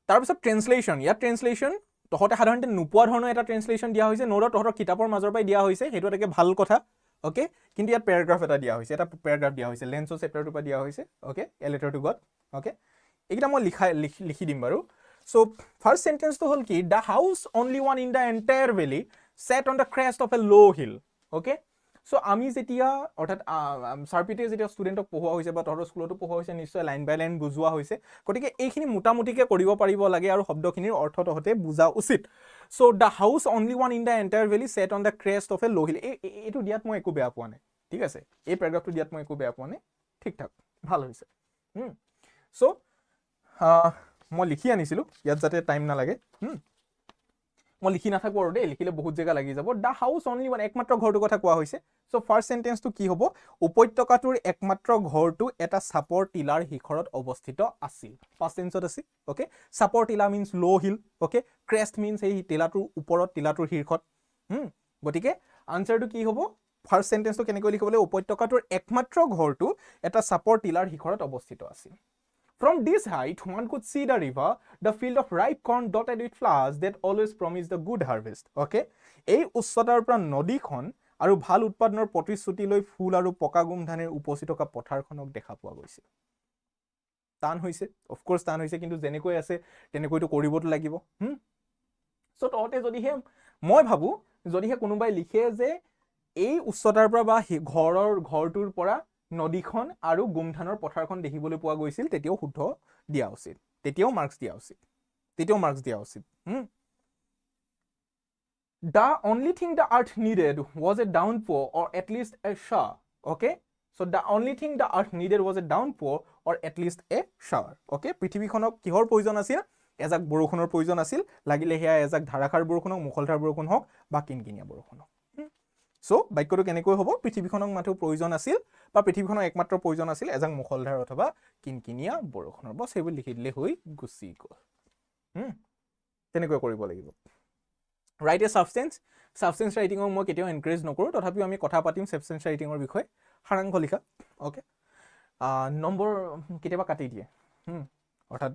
তাৰপিছত ট্ৰেন্সলেশ্যন ইয়াত ট্ৰেন্সলেশ্যন তহতে সাধাৰণতে নোপোৱা ধৰণৰ এটা ট্ৰেন্সলেশ্যন দিয়া হৈছে নোট তহতৰ কিতাপৰ মাজৰ পৰাই দিয়া হৈছে সেইটো এটা ভাল কথা ওকে কিন্তু ইয়াত প্যাৰাগ্ৰাফ এটা দিয়া হৈছে এটা প্যাৰাগ্ৰাফ দিয়া হৈছে লেন্সৰ চেপ্টাৰটোৰ পৰা দিয়া হৈছে okay a letter to god okay এইটা মই লিখি দিম বাৰু সো ফাৰ্স্ট সেন্টেন্সটো হল কি the house only one in the entire valley set on the crest of a low hill okay so আমি যেতিয়া অৰ্থাৎ সাৰপিতে যেতিয়া ষ্টুডেন্টক পঢ়োৱা হৈছে বা তহতৰ স্কুলতো পঢ়োৱা হৈছে নিশ্চয় লাইন বাই লাইন বুজোৱা হৈছে গতিকে এইখিনি মোটামুটিকে কৰিব পাৰিব লাগে আৰু শব্দখিনিৰ অৰ্থ তহতে বুজা উচিত so the house only one in the entire valley set on the crest of a low hill এইটো দিয়াত মই একো বেয়া পোৱা নাই ঠিক আছে এই প্যাৰাগ্ৰাফটো দিয়াত মই একো বেয়া পোৱা নাই ঠিক ঠাক ভাল হৈছে সো মই লিখি আনিছিলো ইয়াত যাতে টাইম না লাগে মই লিখি না থাকো আৰু দেই লিখিলে বহুত জায়গা লাগি যাব দা হাউস অনলি ওয়ান একমাত্ৰ ঘৰটো কথা কোৱা হৈছে সো ফাৰ্স্ট সেন্টেন্সটো কি হ'ব উপত্যকাটোৰ একমাত্ৰ ঘৰটো এটা সাপৰ টিলাৰ শিখৰত অৱস্থিত আছিল ফাৰ্স্ট টেন্সত আছে ওকে সাপৰ টিলা মিন্স লো হিল ওকে ক্ৰেষ্ট মিন্স এই টিলাটোৰ ওপৰত টিলাটোৰ শীৰ্ষত গতিকে আনসাৰটো কি হ'ব ফাৰ্স্ট সেন্টেন্সটো কেনেকৈ লিখিব লাগিব উপত্যকাটোৰ একমাত্ৰ ঘৰটো এটা সাপৰ টিলাৰ শিখৰত অৱস্থিত আছিল From this height, one could see the river, the field of ripe corn dotted with flowers that always promise the good harvest. Okay? এই উচ্চতাৰ পৰা নদীখন আৰু ভাল উৎপাদনৰ প্ৰতিশ্ৰুতি লৈ ফুল আৰু পকা গুমধানেৰ উপচি থকা পথাৰখনক দেখা পোৱা গৈছে টান হৈছে অফ কোৰ্স টান হৈছে কিন্তু যেনেকৈ আছে তেনেকৈতো কৰিবতো লাগিব সো তহতে যদিহে মই ভাবো যদিহে কোনোবাই লিখে যে এই উচ্চতাৰ পৰা বা ঘৰটোৰ পৰা নদীখন আৰু গুমধানৰ পথাৰখন দেখিবলৈ পোৱা গৈছিল তেতিয়াও শুদ্ধ দিয়া উচিত তেতিয়াও মাৰ্কস দিয়া উচিত The only thing the earth needed was a downpour or at least a shower okay so the only thing the earth needed was a downpour or at least a shower okay পৃথিৱীখনক কিহৰ প্ৰয়োজন আছিল এজাক বৰষুণৰ প্ৰয়োজন আছিল লাগিলে হেয়া এজাক ধাৰাসাৰ বৰষুণক মুখলধাৰ বৰষুণ হওক বা কিনকিনিয়া বৰষুণ হওক সো বাক্যটো কেনেকৈ হ'ব পৃথিৱীখনক মাথো প্ৰয়োজন আছিল বা পৃথিৱীখনক একমাত্ৰ প্ৰয়োজন আছিল এজাক মুখলধাৰ অথবা কিনকিনিয়া বৰষুণৰ বস সেইবোৰ লিখি দিলে হৈ গুচি গ'ল তেনেকৈ কৰিব লাগিব write a substance writing মই কেতিয়াও এনকাৰেজ নকৰো তথাপিও আমি কথা পাতিম substance writing ৰ বিষয়ে সাৰাংশ লিখা ওকে নম্বৰ কেতিয়াবা কাটি দিয়ে অৰ্থাৎ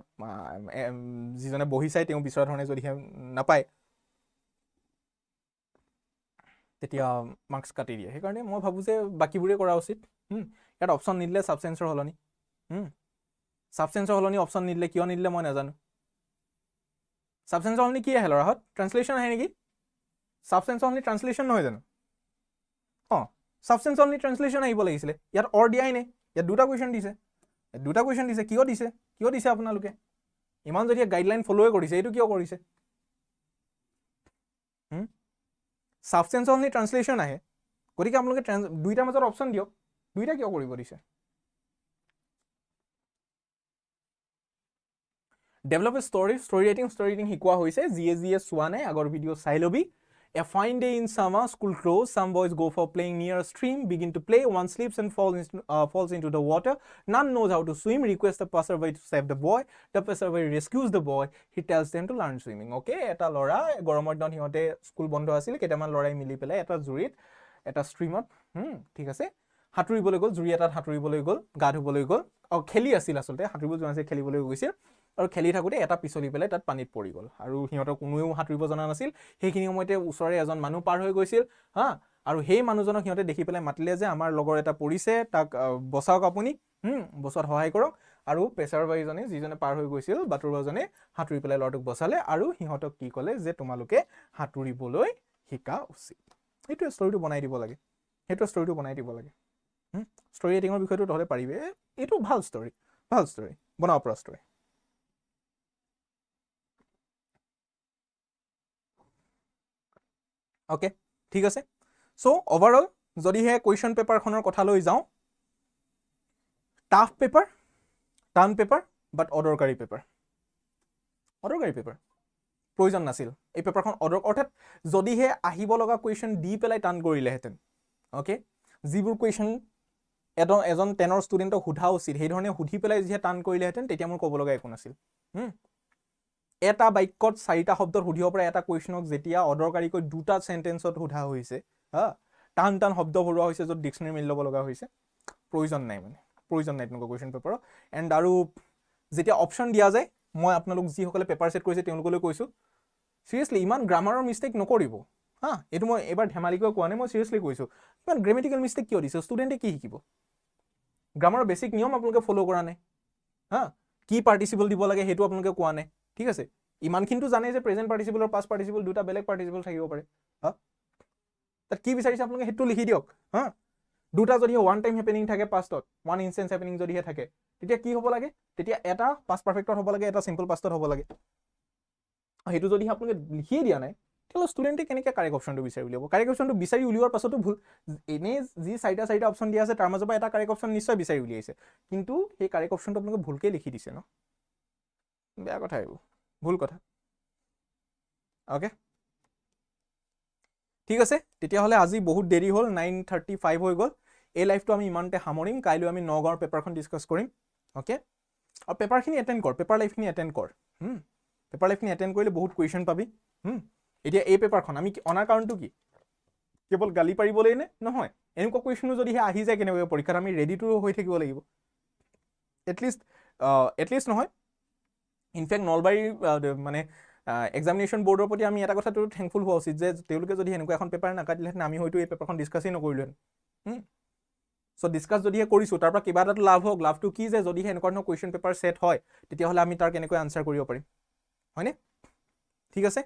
যিজনে বহি চাই তেওঁ বিচৰা ধৰণে যদি নাপায় তেতিয়া মাৰ্কস কাটি দিয়ে সেইকাৰণে মই ভাবো যে বাকিবোৰে কৰা উচিত ইয়াত অপচন নিদিলে সাবস্টেন্সৰ হলনি অপচন নিদিলে কিয় নিদিলে মই নাজানো সাবস্টেন্সৰ হলনি কি আহে লৰাহত ট্ৰান্সলেচন আহে নেকি সাবস্টেন্সৰ হলনি ট্ৰান্সলেচন নহয় জানো সাবস্টেন্সৰ হলনি ট্ৰান্সলেচন আহিব লাগিছিল ইয়াত অৰ দিয়াই নাই ইয়াত দুটা কোৱেশ্চন দিছে কিয় দিছে আপোনালোকে ইমান যদি গাইডলাইন ফলোৱে কৰিছে এইটো কিয় কৰিছে সাবস্টেন্স অনলি ট্ৰান্সলেচন আহে গতিকে আপোনালোকে দুইটাৰ মাজত অপচন দিয়ক দুইটা কিয় কৰিব দিছে ডেভেলপ এ story writing শিকোৱা হৈছে জিয়ে চোৱা নাই আগৰ ভিডিও চাই লবি A fine day in summer, school closed. Some boys go for playing near a stream, begin to play. One slips and falls into the water. None knows how to swim. Requests the passerby to save the boy. The passerby rescues the boy. He tells them to learn swimming. Okay, eta lora goromor don hihote school bondo asil ketaman lorai mili pelai eta jurit eta streamot thik ase সাঁতুৰিবলৈ গ'ল, জুৰি এটাত সাঁতুৰিবলৈ গ'ল, গা ধুবলৈ গ'ল, খেলি আছিল আচলতে, সাঁতুৰিব যোৱা নাছিল, খেলিবলৈ গৈছিল, আৰু খেলি থাকোঁতে এটা পিছলি পেলাই তাত পানীত পৰি গ'ল, আৰু সিহঁতৰ কোনোৱেও সাঁতুৰিব জনা নাছিল। সেইখিনি সময়তে ওচৰৰে এজন মানুহ পাৰ হৈ গৈছিল হা, আৰু সেই মানুহজনক সিহঁতে দেখি পেলাই মাতিলে যে আমাৰ লগৰ এটা পৰিছে, তাক বচাওক আপুনি, বচোৱাত সহায় কৰক। আৰু পেচাৰবাৰীজনে, যিজনে পাৰ হৈ গৈছিল, বাটৰুৱাজনে সাঁতুৰি পেলাই ল'ৰাটোক বচালে, আৰু সিহঁতক কি ক'লে যে তোমালোকে সাঁতুৰিবলৈ শিকা উচিত। সেইটোৱে ষ্টৰিটো বনাই দিব লাগে, সেইটোৱে ষ্টৰিটো বনাই দিব লাগে। ষ্টৰি ৰাইটিঙৰ বিষয়টো তহঁতে পাৰিবি, এইটো ভাল ষ্টৰি, ভাল ষ্টৰি, বনাব পৰা ষ্টৰি। অ'কে, ঠিক আছে। চ' অভাৰঅল যদিহে কুৱেশ্যন পেপাৰখনৰ কথা লৈ যাওঁ, টাফ পেপাৰ, টান পেপাৰ, বাট অদৰকাৰী পেপাৰ, অদৰকাৰী পেপাৰ, প্ৰয়োজন নাছিল এই পেপাৰখন। অৰ্থাৎ যদিহে আহিব লগা কুৱেশ্যন দি পেলাই টান কৰিলেহেঁতেন, অ'কে, যিবোৰ কুৱেশ্যন এজন 10ৰ ষ্টুডেণ্টক সোধা উচিত সেইধৰণে সুধি পেলাই যিহে টান কৰিলেহেঁতেন, তেতিয়া মোৰ ক'ব লগা একো নাছিল। এটা বাক্যত 4টা শব্দত সুধিব পৰা এটা কুৱেশ্যনক যেতিয়া অদৰকাৰীকৈ 2টা চেণ্টেন্সত সোধা হৈছে, টান টান শব্দ ভৰোৱা হৈছে, য'ত ডিক্সনেৰী মেলি ল'ব লগা হৈছে, প্ৰয়োজন নাই মানে, প্ৰয়োজন নাই তেনেকুৱা কুৱেশ্যন পেপাৰত। এণ্ড আৰু যেতিয়া অপশ্যন দিয়া যায়, মই আপোনালোক যিসকলে পেপাৰ ছেট কৰিছে তেওঁলোকলৈ কৈছোঁ, চিৰিয়াছলি ইমান গ্ৰামাৰৰ মিষ্টেক নকৰিব হা। এইটো মই এবাৰ ধেমালিকৈ কোৱা নাই, মই চিৰিয়াছলি কৈছোঁ, ইমান গ্ৰামেটিকেল মিষ্টেক কিয় দিছে? ষ্টুডেণ্টে কি শিকিব? গ্ৰামাৰৰ বেছিক নিয়ম আপোনালোকে ফ'ল' কৰা নাই হা, কি পাৰ্টিচিপল দিব লাগে সেইটো আপোনালোকে কোৱা নাই, ঠিক আছে। ইমানখিনিতো জানে যে প্ৰেজেণ্ট পাৰ্টিচিপল আৰু পাষ্ট পাৰ্টিচিপল দুটা বেলেগ পাৰ্টিচিপল থাকিব পাৰে হা। তাত কি বিচাৰিছে আপোনালোকে সেইটো লিখি দিয়ক হা। দুটা যদি ওৱান টাইম হেপেনিং থাকে পাষ্টত, ওৱান ইনষ্টেন্স হেপেনিং যদিহে থাকে, তেতিয়া কি হ'ব লাগে? তেতিয়া এটা পাষ্ট পাৰফেক্টত হ'ব লাগে, এটা চিম্পল পাষ্টত হ'ব লাগে। সেইটো যদি আপোনালোকে লিখিয়ে দিয়া নাই, তেতিয়াহ'লে ষ্টুডেণ্টে কেনেকৈ কাৰেক্ট অপশ্যনটো বিচাৰি উলিয়াব? কাৰেক্ট অপশ্যনটো বিচাৰি উলিওৱাৰ পাছতো ভুল, এনেই যি 4টা অপশ্যন দিয়া আছে তাৰ মাজৰ পৰা এটা কাৰেক্ট অপশ্যন নিশ্চয় বিচাৰি উলিয়াইছে, কিন্তু সেই কাৰেক্ট অপশ্যনটো আপোনালোকে ভুলকৈ লিখি দিছে ন, বেয়া কথা এইবোৰ, ভুল কথা। অ'কে, ঠিক আছে। তেতিয়াহ'লে আজি বহুত দেৰি হ'ল, 9:35 হৈ গ'ল। এই লাইভটো আমি ইমানতে সামৰিম, কাইলৈ আমি নগাঁৱৰ পেপাৰখন ডিছকাছ কৰিম। অ'কে, আৰু পেপাৰখিনি এটেণ্ড কৰ, পেপাৰ লাইভখিনি এটেণ্ড কৰ, পেপাৰ লাইভখিনি এটেণ্ড কৰিলে বহুত কুৱেশ্যন পাবি। এতিয়া এই পেপাৰখন আমি অনাৰ কাৰণটো কি? কেৱল গালি পাৰিবলৈ নে? নহয়, এনেকুৱা কুৱেশ্যনো যদিহে আহি যায় কেনেবাকৈ পৰীক্ষাত, আমি ৰেডিটো হৈ থাকিব লাগিব। এটলিষ্ট নহয়, ইনফেক্ট নলবাৰীৰ মানে এক্সামিনেশ্যন বৰ্ডৰ প্ৰতি আমি এটা কথাটো থেংকফুল হোৱা উচিত যে তেওঁলোকে যদি এনেকুৱা এখন পেপাৰ নাকাটিলেহেঁতেন, আমি হয়তো এই পেপাৰখন ডিছকাছেই নকৰিলোহেঁতেন। চ' ডিছকাছ যদিহে কৰিছোঁ, তাৰ পৰা কিবা এটাতো লাভ হওক। লাভটো কি যে যদিহে এনেকুৱা ধৰণৰ কুৱেশ্যন পেপাৰ ছেট হয়, তেতিয়াহ'লে আমি তাৰ কেনেকৈ আনচাৰ কৰিব পাৰিম, হয়নে? ঠিক আছে।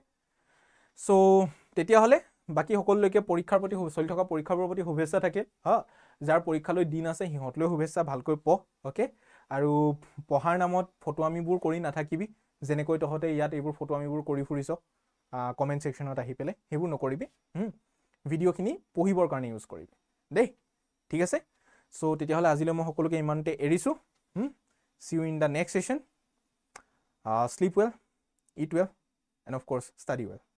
চ' তেতিয়াহ'লে বাকী সকলোলৈকে পৰীক্ষাৰ প্ৰতি, চলি থকা পৰীক্ষাবোৰৰ প্ৰতি শুভেচ্ছা থাকে হা। যাৰ পৰীক্ষালৈ দিন আছে সিহঁতলৈ শুভেচ্ছা, ভালকৈ পঢ়। অ'কে, আৰু পঢ়াৰ নামত ফটোৱামিবোৰ কৰি নাথাকিবি, যেনেকৈ তহঁতে ইয়াত এইবোৰ ফটোৱামিবোৰ কৰি ফুৰিছ কমেণ্ট ছেকশ্যনত আহি পেলাই, সেইবোৰ নকৰিবি। ভিডিঅ'খিনি পঢ়িবৰ কাৰণে ইউজ কৰিবি দেই, ঠিক আছে। চ' তেতিয়াহ'লে আজিলৈ মই সকলোকে ইমানতে এৰিছোঁ। See you in the next session. Sleep well, eat well, and of course, study well.